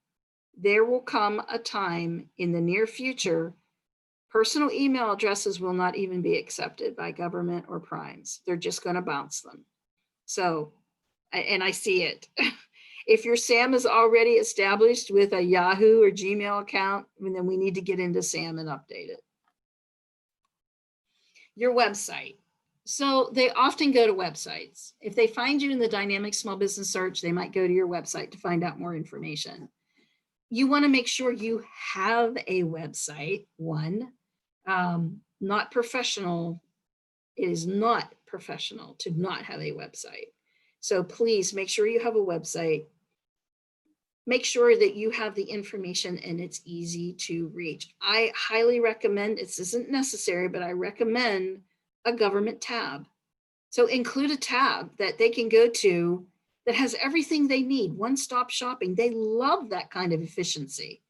There will come a time in the near future, personal email addresses will not even be accepted by government or primes. They're just going to bounce them. So, and I see it. If your SAM is already established with a Yahoo or Gmail account, then we need to get into SAM and update it. Your website. So they often go to websites. If they find you in the dynamic small business search, they might go to your website to find out more information. You want to make sure you have a website, one, not professional. It is not professional to not have a website. So please make sure you have a website. Make sure that you have the information and it's easy to reach. I highly recommend, this isn't necessary, but I recommend a government tab. So include a tab that they can go to that has everything they need, one-stop shopping. They love that kind of efficiency.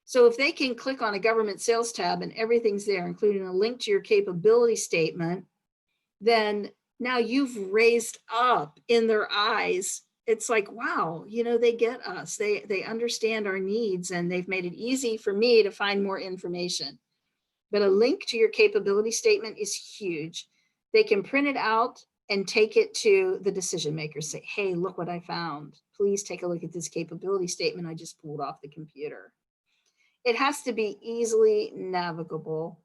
So if they can click on a government sales tab and everything's there, including a link to your capability statement, then now you've raised up in their eyes. It's like, wow, you know, they get us. They understand our needs, and they've made it easy for me to find more information. But a link to your capability statement is huge. They can print it out and take it to the decision makers. Say, hey, look what I found. Please take a look at this capability statement I just pulled off the computer. It has to be easily navigable.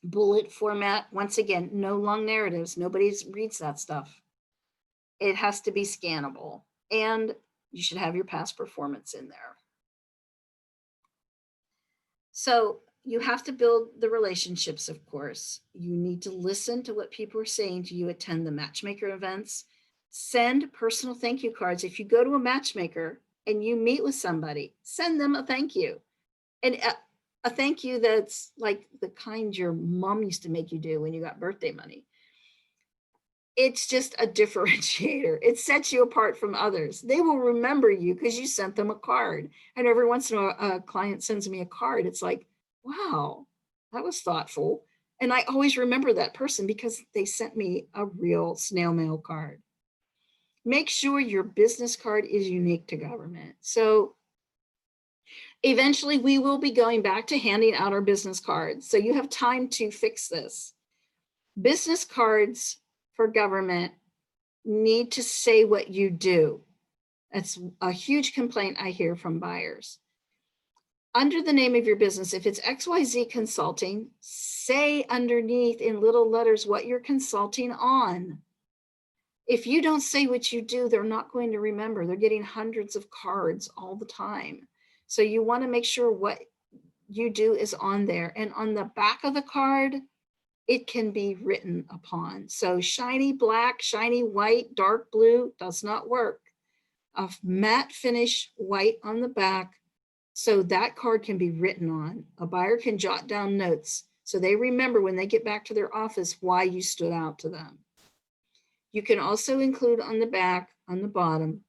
Bullet format, once again, no long narratives. Nobody reads that stuff. It has to be scannable, and you should have your past performance in there. So you have to build the relationships, of course. You need to listen to what people are saying to you, attend the matchmaker events, send personal thank you cards. If you go to a matchmaker and you meet with somebody, send them a thank you. And a thank you that's like the kind your mom used to make you do when you got birthday money. It's just a differentiator. It sets you apart from others. They will remember you because you sent them a card. And every once in a while, a client sends me a card. It's like, wow, that was thoughtful. And I always remember that person because they sent me a real snail mail card. Make sure your business card is unique to government. So eventually we will be going back to handing out our business cards. So you have time to fix this. Business cards for government need to say what you do. That's a huge complaint I hear from buyers. Under the name of your business, if it's XYZ Consulting, say underneath in little letters what you're consulting on. If you don't say what you do, they're not going to remember. They're getting hundreds of cards all the time. So you want to make sure what you do is on there. And on the back of the card, it can be written upon. So shiny black, shiny white, dark blue does not work. A matte finish white on the back, so that card can be written on. A buyer can jot down notes so they remember when they get back to their office why you stood out to them. You can also include on the back, on the bottom,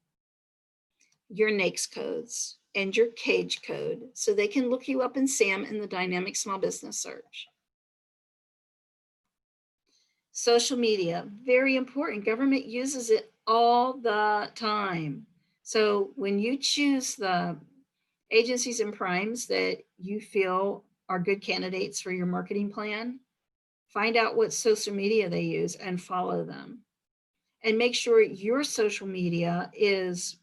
your NAICS codes and your CAGE code so they can look you up in SAM in the dynamic small business search. Social media, very important. Government uses it all the time. So when you choose the agencies and primes that you feel are good candidates for your marketing plan, find out what social media they use and follow them. And make sure your social media is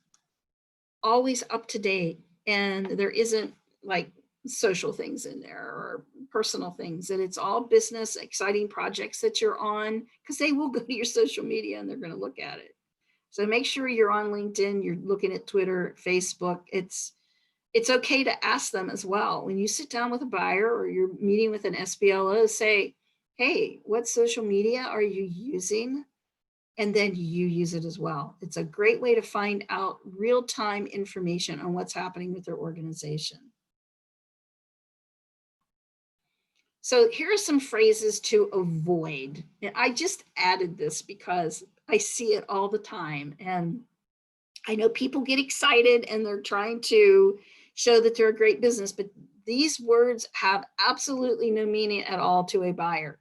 always up to date and there isn't like social things in there or personal things, and it's all business, exciting projects that you're on, because they will go to your social media and they're going to look at it. So make sure you're on LinkedIn, you're looking at Twitter, Facebook. It's okay to ask them as well. When you sit down with a buyer or you're meeting with an SBLO, say, hey, what social media are you using? And then you use it as well. It's a great way to find out real-time information on what's happening with their organization. So here are some phrases to avoid. And I just added this because I see it all the time. And I know people get excited and they're trying to show that they're a great business, but these words have absolutely no meaning at all to a buyer.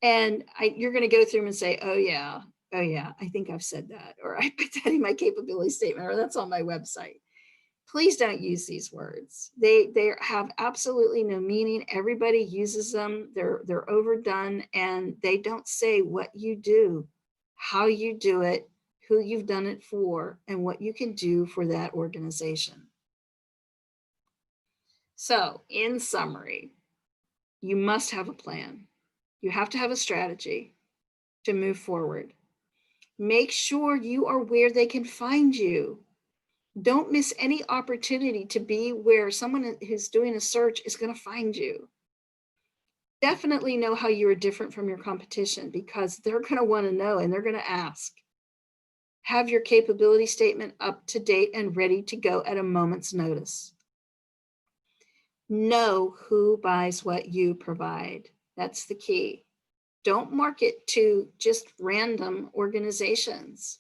And you're going to go through them and say, oh yeah, I think I've said that, or I put that in my capability statement, or that's on my website. Please don't use these words. They have absolutely no meaning. Everybody uses them. They're overdone, and they don't say what you do, how you do it, who you've done it for, and what you can do for that organization. So in summary, you must have a plan. You have to have a strategy to move forward. Make sure you are where they can find you. Don't miss any opportunity to be where someone who's doing a search is going to find you. Definitely know how you are different from your competition, because they're going to want to know and they're going to ask. Have your capability statement up to date and ready to go at a moment's notice. Know who buys what you provide. That's the key. Don't market to just random organizations.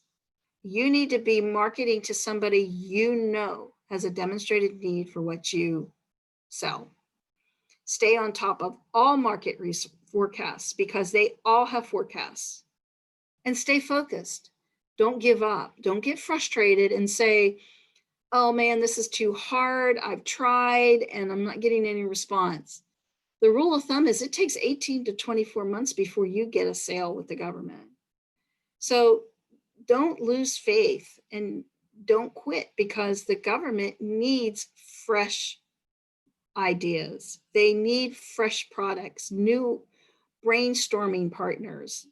You need to be marketing to somebody you know has a demonstrated need for what you sell. Stay on top of all market forecasts, because they all have forecasts. And stay focused. Don't give up. Don't get frustrated and say, oh man, this is too hard. I've tried and I'm not getting any response. The rule of thumb is it takes 18 to 24 months before you get a sale with the government. So don't lose faith and don't quit, because the government needs fresh ideas. They need fresh products, new brainstorming partners.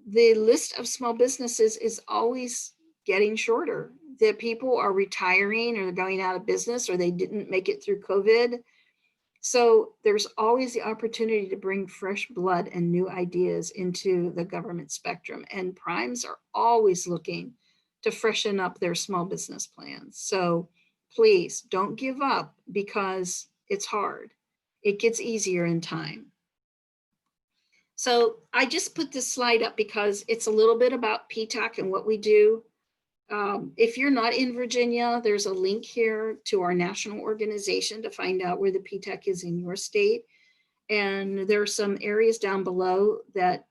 The list of small businesses is always getting shorter. The people are retiring or they're going out of business, or they didn't make it through COVID. So there's always the opportunity to bring fresh blood and new ideas into the government spectrum. And primes are always looking to freshen up their small business plans. So please don't give up, because it's hard. It gets easier in time. So I just put this slide up because it's a little bit about PTAC and what we do. If you're not in Virginia, there's a link here to our national organization to find out where the PTAC is in your state. And there are some areas down below that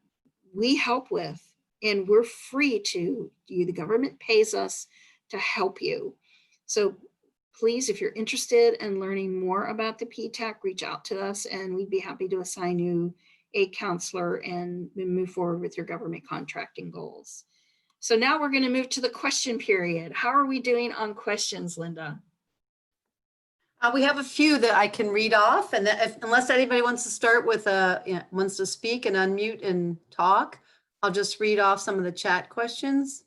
we help with, and we're free to you. The government pays us to help you. So please, if you're interested in learning more about the PTAC, reach out to us and we'd be happy to assign you a counselor and move forward with your government contracting goals. So now we're going to move to the question period. How are we doing on questions, Linda? We have a few that I can read off, and unless anybody wants to start with wants to speak and unmute and talk, I'll just read off some of the chat questions.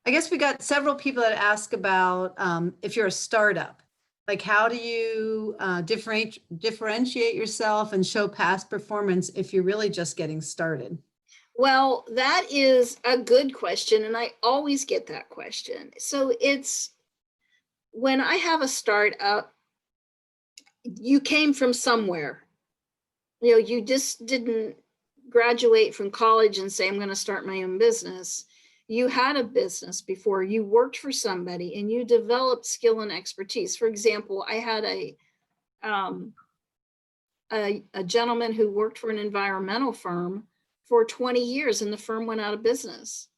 I guess we got several people that ask about if you're a startup, like how do you differentiate yourself and show past performance if you're really just getting started? Well, that is a good question, and I always get that question. So it's when I have a startup, you came from somewhere. You know, you just didn't graduate from college and say, I'm going to start my own business. You had a business before, you worked for somebody and you developed skill and expertise. For example, I had a gentleman who worked for an environmental firm for 20 years and the firm went out of business.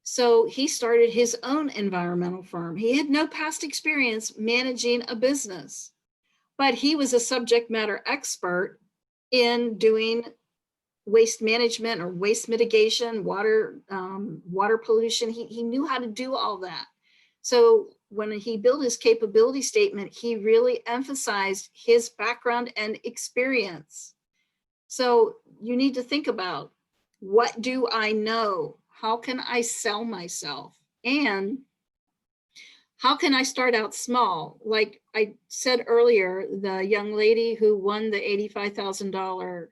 So he started his own environmental firm. He had no past experience managing a business, but he was a subject matter expert in doing waste management or waste mitigation, water pollution. He knew how to do all that. So when he built his capability statement, he really emphasized his background and experience. So you need to think about, what do I know? How can I sell myself? And how can I start out small? Like I said earlier, the young lady who won the $85,000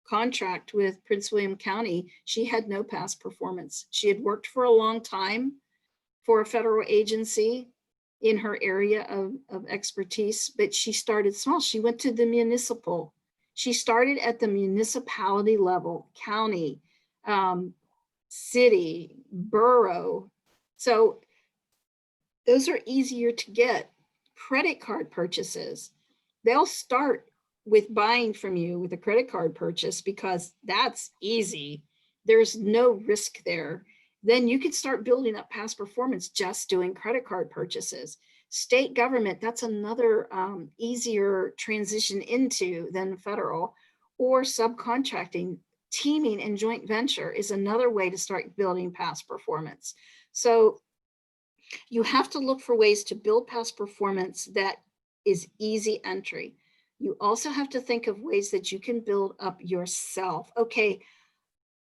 contract with Prince William County, she had no past performance. She had worked for a long time for a federal agency in her area of expertise, but she started small. She went to the municipal. She started at the municipality level, county, city, borough. So those are easier to get. Credit card purchases, they'll start with buying from you with a credit card purchase because that's easy. There's no risk there. Then you can start building up past performance just doing credit card purchases. State government, that's another easier transition into than federal, or subcontracting. Teaming and joint venture is another way to start building past performance. So you have to look for ways to build past performance that is easy entry. You also have to think of ways that you can build up yourself. Okay,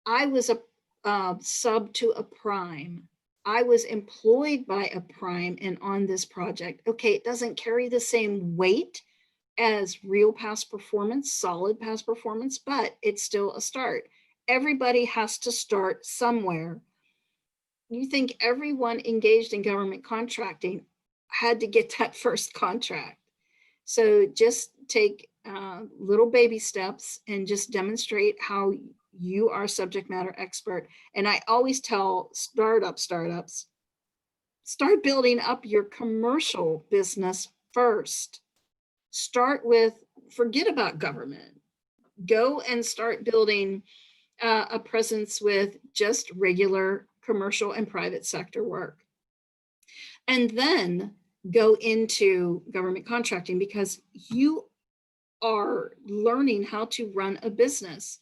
I was a sub to a prime. I was employed by a prime and on this project. Okay, it doesn't carry the same weight as real past performance, solid past performance, but it's still a start. Everybody has to start somewhere. You think everyone engaged in government contracting had to get that first contract. So just take little baby steps and just demonstrate how you are a subject matter expert. And I always tell startups, start building up your commercial business first. Start with, forget about government. Go and start building a presence with just regular commercial and private sector work. And then go into government contracting because you are learning how to run a business.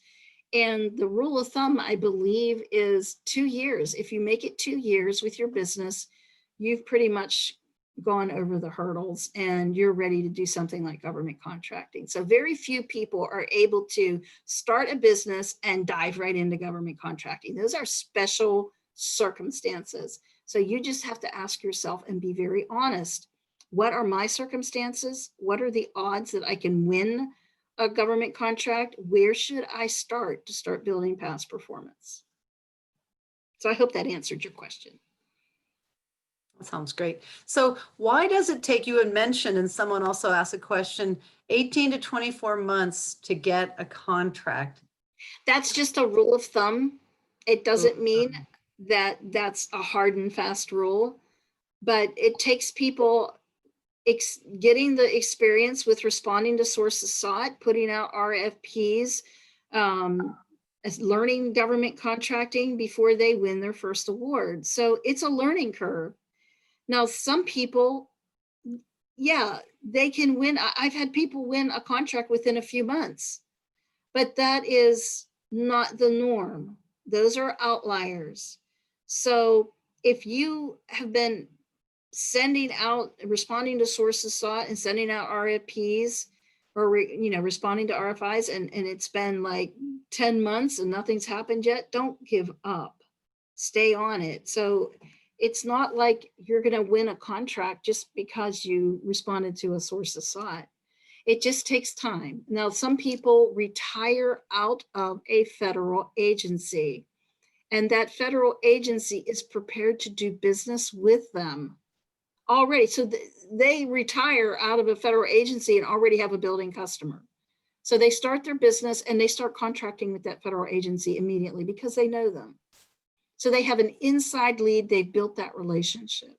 And the rule of thumb, I believe, is 2 years. If you make it 2 years with your business, you've pretty much gone over the hurdles and you're ready to do something like government contracting. So very few people are able to start a business and dive right into government contracting. Those are special circumstances. So you just have to ask yourself and be very honest. What are my circumstances? What are the odds that I can win a government contract? Where should I start to start building past performance? So I hope that answered your question. That sounds great. So why does it take, you had mentioned, and someone also asked a question, 18 to 24 months to get a contract? That's just a rule of thumb. It doesn't mean that that's a hard and fast rule, but it takes people getting the experience with responding to sources sought, putting out RFPs, learning government contracting before they win their first award. So it's a learning curve. Now, some people, yeah, they can win. I've had people win a contract within a few months, but that is not the norm. Those are outliers. So if you have been responding to sources sought and sending out RFPs or, responding to RFIs, and it's been like 10 months and nothing's happened yet, don't give up. Stay on it. So it's not like you're going to win a contract just because you responded to a sources sought. It just takes time. Now, some people retire out of a federal agency, and that federal agency is prepared to do business with them already. So they retire out of a federal agency and already have a building customer. So they start their business and they start contracting with that federal agency immediately because they know them. So they have an inside lead. They built that relationship.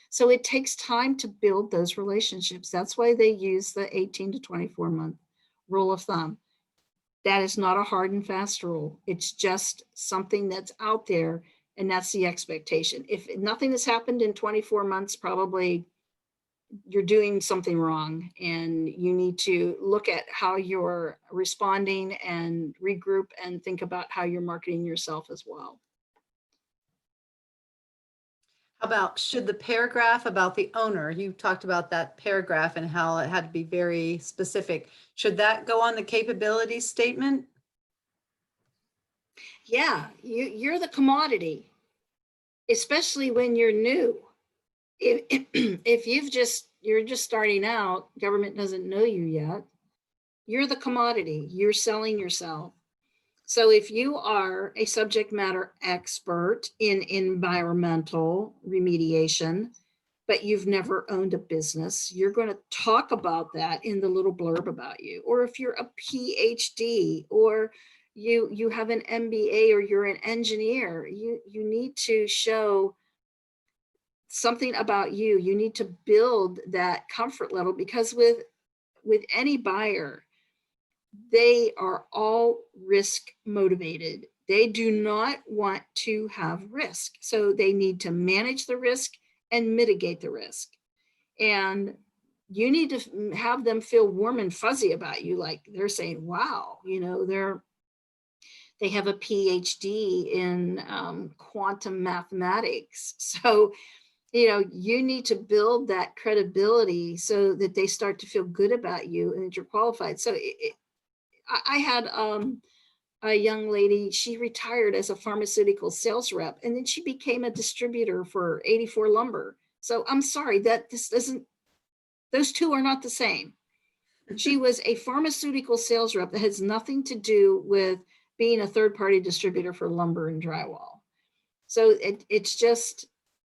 So it takes time to build those relationships. That's why they use the 18 to 24 month rule of thumb. That is not a hard and fast rule. It's just something that's out there, and that's the expectation. If nothing has happened in 24 months, probably you're doing something wrong, and you need to look at how you're responding and regroup and think about how you're marketing yourself as well. How about, should the paragraph about the owner, you talked about that paragraph and how it had to be very specific. Should that go on the capability statement? Yeah, you're the commodity, especially when you're new. If you're just starting out, government doesn't know you yet, you're the commodity, you're selling yourself. So if you are a subject matter expert in environmental remediation, but you've never owned a business, you're going to talk about that in the little blurb about you. Or if you're a PhD, or you have an MBA, or you're an engineer, you need to show something about you. You need to build that comfort level, because with any buyer, they are all risk motivated. They do not want to have risk. So they need to manage the risk and mitigate the risk. And you need to have them feel warm and fuzzy about you. Like they're saying, wow, they have a PhD in quantum mathematics. So, you need to build that credibility so that they start to feel good about you and that you're qualified. So I had a young lady, she retired as a pharmaceutical sales rep, and then she became a distributor for 84 Lumber. So I'm sorry that those two are not the same. She was a pharmaceutical sales rep that has nothing to do with being a third-party distributor for lumber and drywall. So it's just,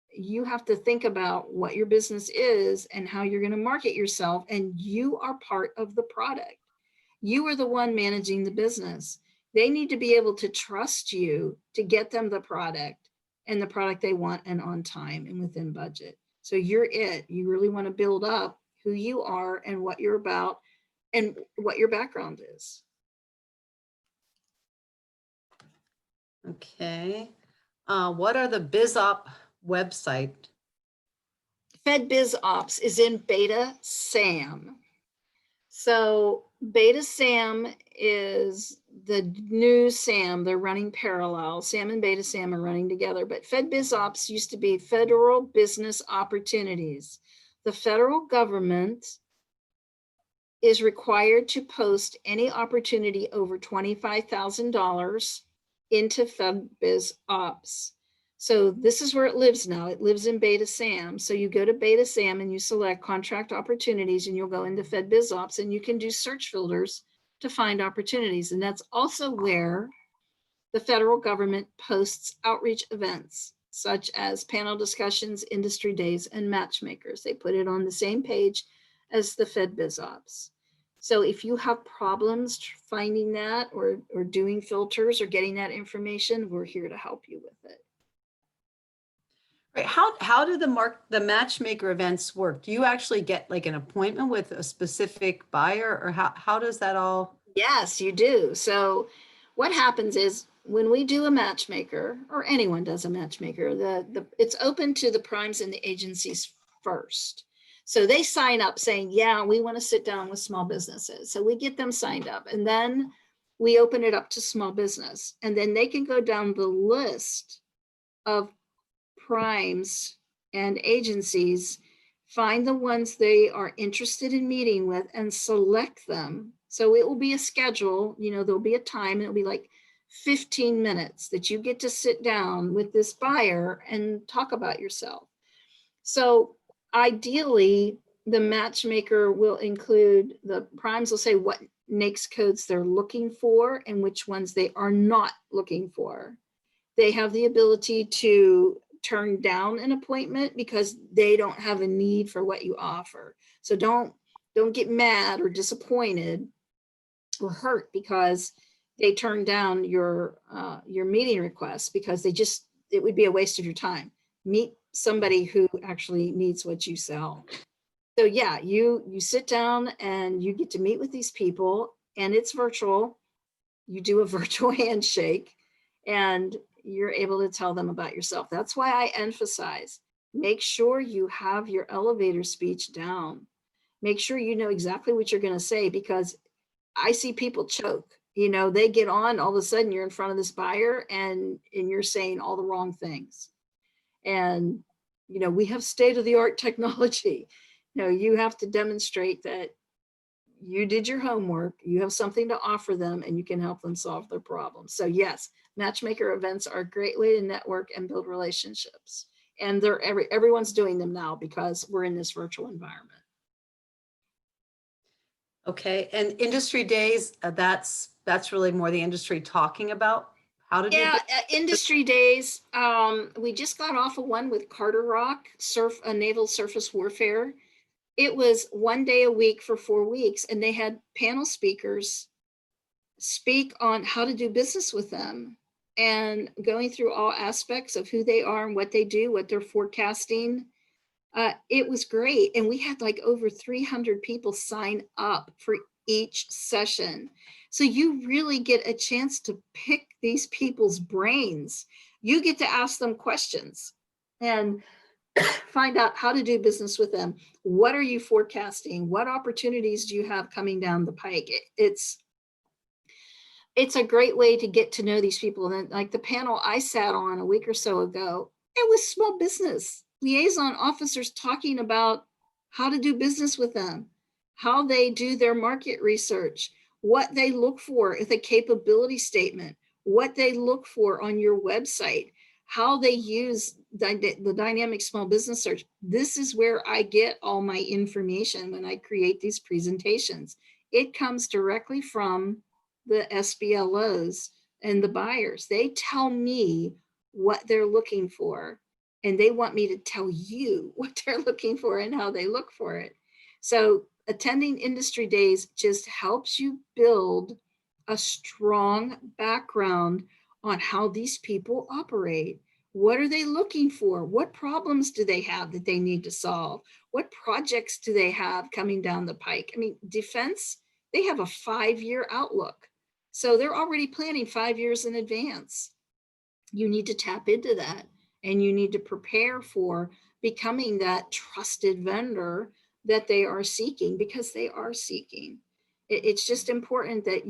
you have to think about what your business is and how you're going to market yourself, and you are part of the product. You are the one managing the business. They need to be able to trust you to get them the product, and the product they want, and on time and within budget. So you're it. You really want to build up who you are and what you're about and what your background is. Okay. What are the BizOp website? FedBizOps is in Beta SAM. So Beta SAM is the new SAM. They're running parallel. SAM and Beta SAM are running together, but FedBizOps used to be Federal Business Opportunities. The federal government is required to post any opportunity over $25,000 into FedBizOps. So this is where it lives now. It lives in Beta SAM. So you go to Beta SAM and you select contract opportunities, and you'll go into FedBizOps, and you can do search filters to find opportunities. And that's also where the federal government posts outreach events, such as panel discussions, industry days, and matchmakers. They put it on the same page as the FedBizOps. So if you have problems finding that, or doing filters or getting that information, we're here to help you with it. Right. How do the matchmaker events work? Do you actually get like an appointment with a specific buyer, or how does that all? Yes, you do. So what happens is, when we do a matchmaker, or anyone does a matchmaker, it's open to the primes and the agencies first. So they sign up saying, yeah, we want to sit down with small businesses. So we get them signed up, and then we open it up to small business, and then they can go down the list of primes and agencies, find the ones they are interested in meeting with and select them. So it will be a schedule, there'll be a time, and it'll be like 15 minutes that you get to sit down with this buyer and talk about yourself. So ideally, the matchmaker will include, the primes will say what NAICS codes they're looking for and which ones they are not looking for. They have the ability to turn down an appointment because they don't have a need for what you offer. So don't get mad or disappointed or hurt because they turn down your meeting request, because it would be a waste of your time. Meet somebody who actually needs what you sell. So yeah, you sit down and you get to meet with these people, and it's virtual. You do a virtual handshake and you're able to tell them about yourself. That's why I emphasize, make sure you have your elevator speech down. Make sure you know exactly what you're going to say, because I see people choke. They get on, all of a sudden you're in front of this buyer and you're saying all the wrong things. And, we have state-of-the-art technology. You have to demonstrate that you did your homework, you have something to offer them, and you can help them solve their problems. So yes, matchmaker events are a great way to network and build relationships. And everyone's doing them now because we're in this virtual environment. Okay, and industry days, that's really more the industry talking about how to do industry days. We just got off of one with Carter Rock, naval surface warfare. It was 1 day a week for 4 weeks, and they had panel speakers speak on how to do business with them and going through all aspects of who they are and what they do, what they're forecasting. It was great. And we had like over 300 people sign up for each session. So you really get a chance to pick these people's brains. You get to ask them questions and find out how to do business with them. What are you forecasting? What opportunities do you have coming down the pike? It's a great way to get to know these people. And then, like the panel I sat on a week or so ago, it was small business liaison officers talking about how to do business with them, how they do their market research, what they look for at the capability statement, what they look for on your website, how they use the dynamic small business search. This is where I get all my information when I create these presentations. It comes directly from the SBLOs and the buyers. They tell me what they're looking for, and they want me to tell you what they're looking for and how they look for it. So attending industry days just helps you build a strong background on how these people operate. What are they looking for? What problems do they have that they need to solve? What projects do they have coming down the pike? I mean, defense, they have a 5-year outlook. So they're already planning 5 years in advance. You need to tap into that, and you need to prepare for becoming that trusted vendor that they are seeking, because they are seeking. It's just important that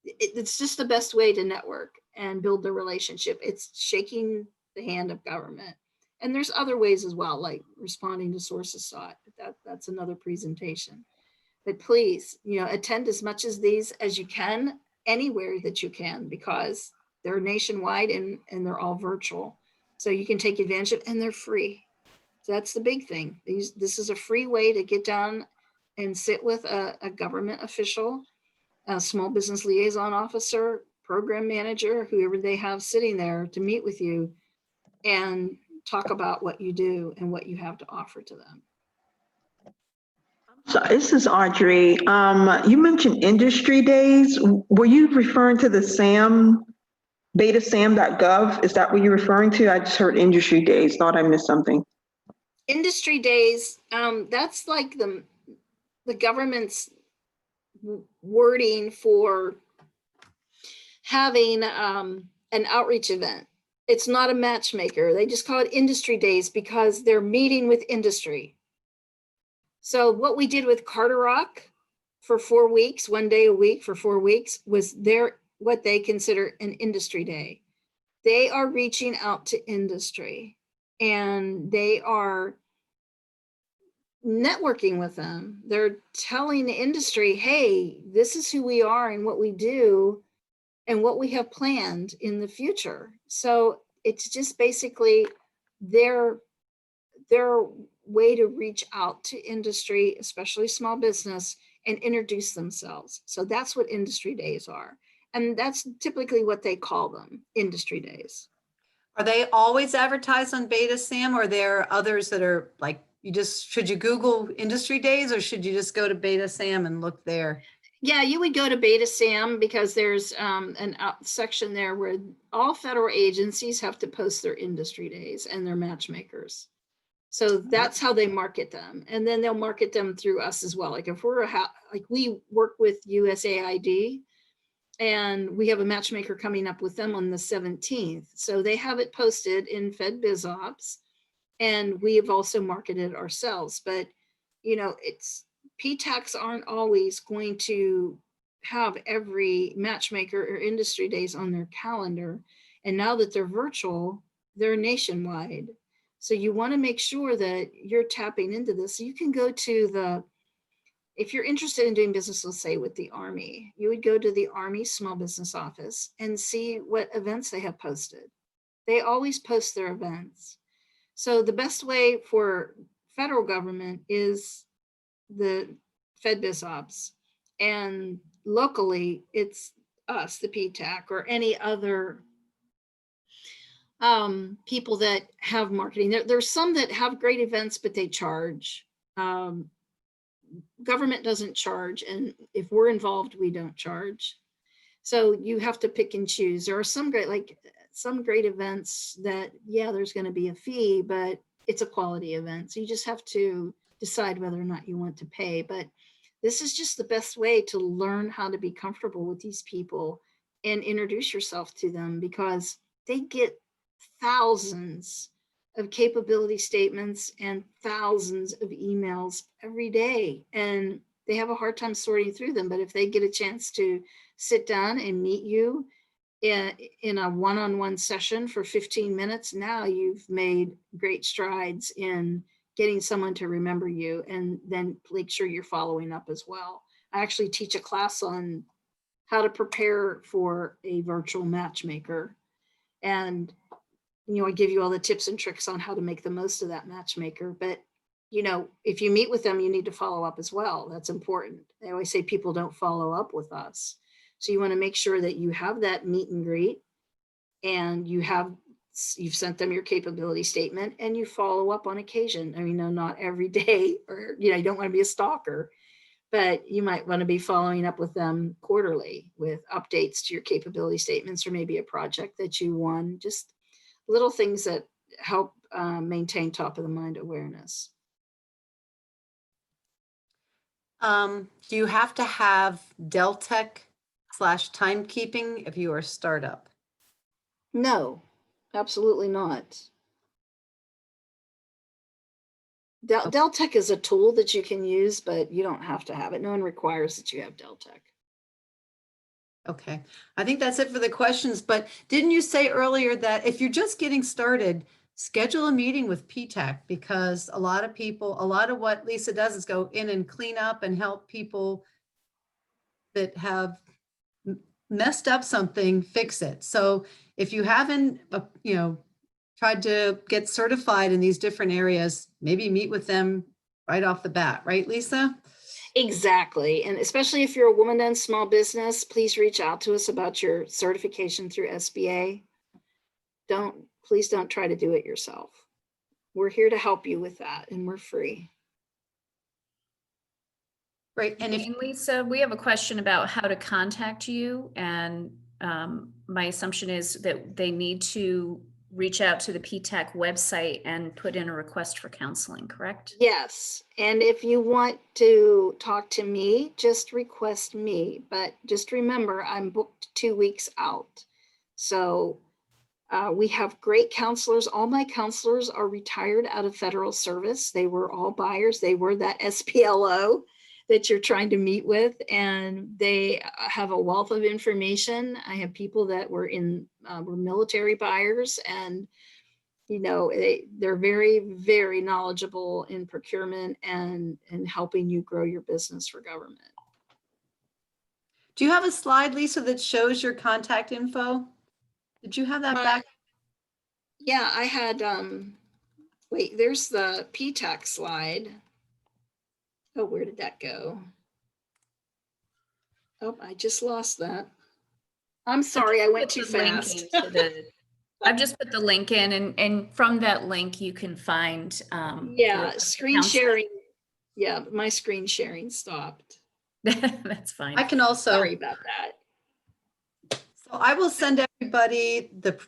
it's just the best way to network and build the relationship. It's shaking the hand of government. And there's other ways as well, like responding to sources sought. That's another presentation. But please, attend as much as these as you can, anywhere that you can, because they're nationwide and they're all virtual. So you can take advantage of it, and they're free. So that's the big thing. This is a free way to get down and sit with a government official, a small business liaison officer, program manager, whoever they have sitting there to meet with you and talk about what you do and what you have to offer to them. So this is Audrey. You mentioned industry days. Were you referring to the SAM, betasam.gov? Is that what you're referring to? I just heard industry days. Thought I missed something. Industry days, that's like the government's wording for having an outreach event. It's not a matchmaker. They just call it industry days because they're meeting with industry. So what we did with Carter Rock for 4 weeks, 1 day a week for 4 weeks, was what they consider an industry day. They are reaching out to industry and they are networking with them. They're telling the industry, hey, this is who we are and what we do and what we have planned in the future. So it's just basically their way to reach out to industry, especially small business, and introduce themselves. So that's what industry days are. And that's typically what they call them, industry days. Are they always advertised on Beta Sam, or are there others that are like, should you Google industry days, or should you just go to Beta Sam and look there? Yeah, you would go to Beta Sam because there's an section there where all federal agencies have to post their industry days and their matchmakers. So that's how they market them. And then they'll market them through us as well. Like if we work with USAID and we have a matchmaker coming up with them on the 17th. So they have it posted in Fed Biz Ops, and we have also marketed ourselves. But, PTACs aren't always going to have every matchmaker or industry days on their calendar. And now that they're virtual, they're nationwide. So you want to make sure that you're tapping into this. You can go to if you're interested in doing business, let's say with the Army, you would go to the Army Small Business Office and see what events they have posted. They always post their events. So the best way for federal government is the Fed Biz Ops, and locally it's us, the PTAC, or any other people that have marketing. There's some that have great events, but they charge. Government doesn't charge, and if we're involved, we don't charge. So you have to pick and choose. There are some great events that, yeah, there's going to be a fee, but it's a quality event. So you just have to decide whether or not you want to pay. But this is just the best way to learn how to be comfortable with these people and introduce yourself to them, because they get thousands of capability statements and thousands of emails every day, and they have a hard time sorting through them. But if they get a chance to sit down and meet you in a one-on-one session for 15 minutes, now you've made great strides in getting someone to remember you, and then make sure you're following up as well. I actually teach a class on how to prepare for a virtual matchmaker, and I give you all the tips and tricks on how to make the most of that matchmaker. But if you meet with them, you need to follow up as well. That's important. I always say people don't follow up with us. So you want to make sure that you have that meet and greet, and you've sent them your capability statement, and you follow up on occasion. I mean, no, not every day, or, you don't want to be a stalker, but you might want to be following up with them quarterly with updates to your capability statements, or maybe a project that you won, just little things that help maintain top of the mind awareness. Do you have to have Deltec/timekeeping if you are a startup? No, absolutely not. Deltec is a tool that you can use, but you don't have to have it. No one requires that you have Deltec. Okay, I think that's it for the questions, but didn't you say earlier that if you're just getting started, schedule a meeting with PTAC, because a lot of what Lisa does is go in and clean up and help people that have messed up something, fix it. So if you haven't, tried to get certified in these different areas, maybe meet with them right off the bat, right, Lisa? Exactly. And especially if you're a woman-owned small business, please reach out to us about your certification through SBA. Please don't try to do it yourself. We're here to help you with that, and we're free. Right. And if And Lisa, we have a question about how to contact you. And my assumption is that they need to reach out to the PTAC website and put in a request for counseling, correct? Yes. And if you want to talk to me, just request me. But just remember, I'm booked 2 weeks out. So we have great counselors. All my counselors are retired out of federal service. They were all buyers. They were that SPLO. that you're trying to meet with, and they have a wealth of information. I have people that were military buyers, and they're very, very knowledgeable in procurement and helping you grow your business for government. Do you have a slide, Lisa, that shows your contact info? Did you have that back? Yeah, I had, wait, there's the PTAC slide. Oh, where did that go? Oh, I just lost that. I'm sorry, I went too Put the link fast. into the- I've just put the link in, and from that link, you can find. Yeah, screen counseling. sharing. Yeah, my screen sharing stopped. That's fine. I can also. Sorry about that. So I will send everybody the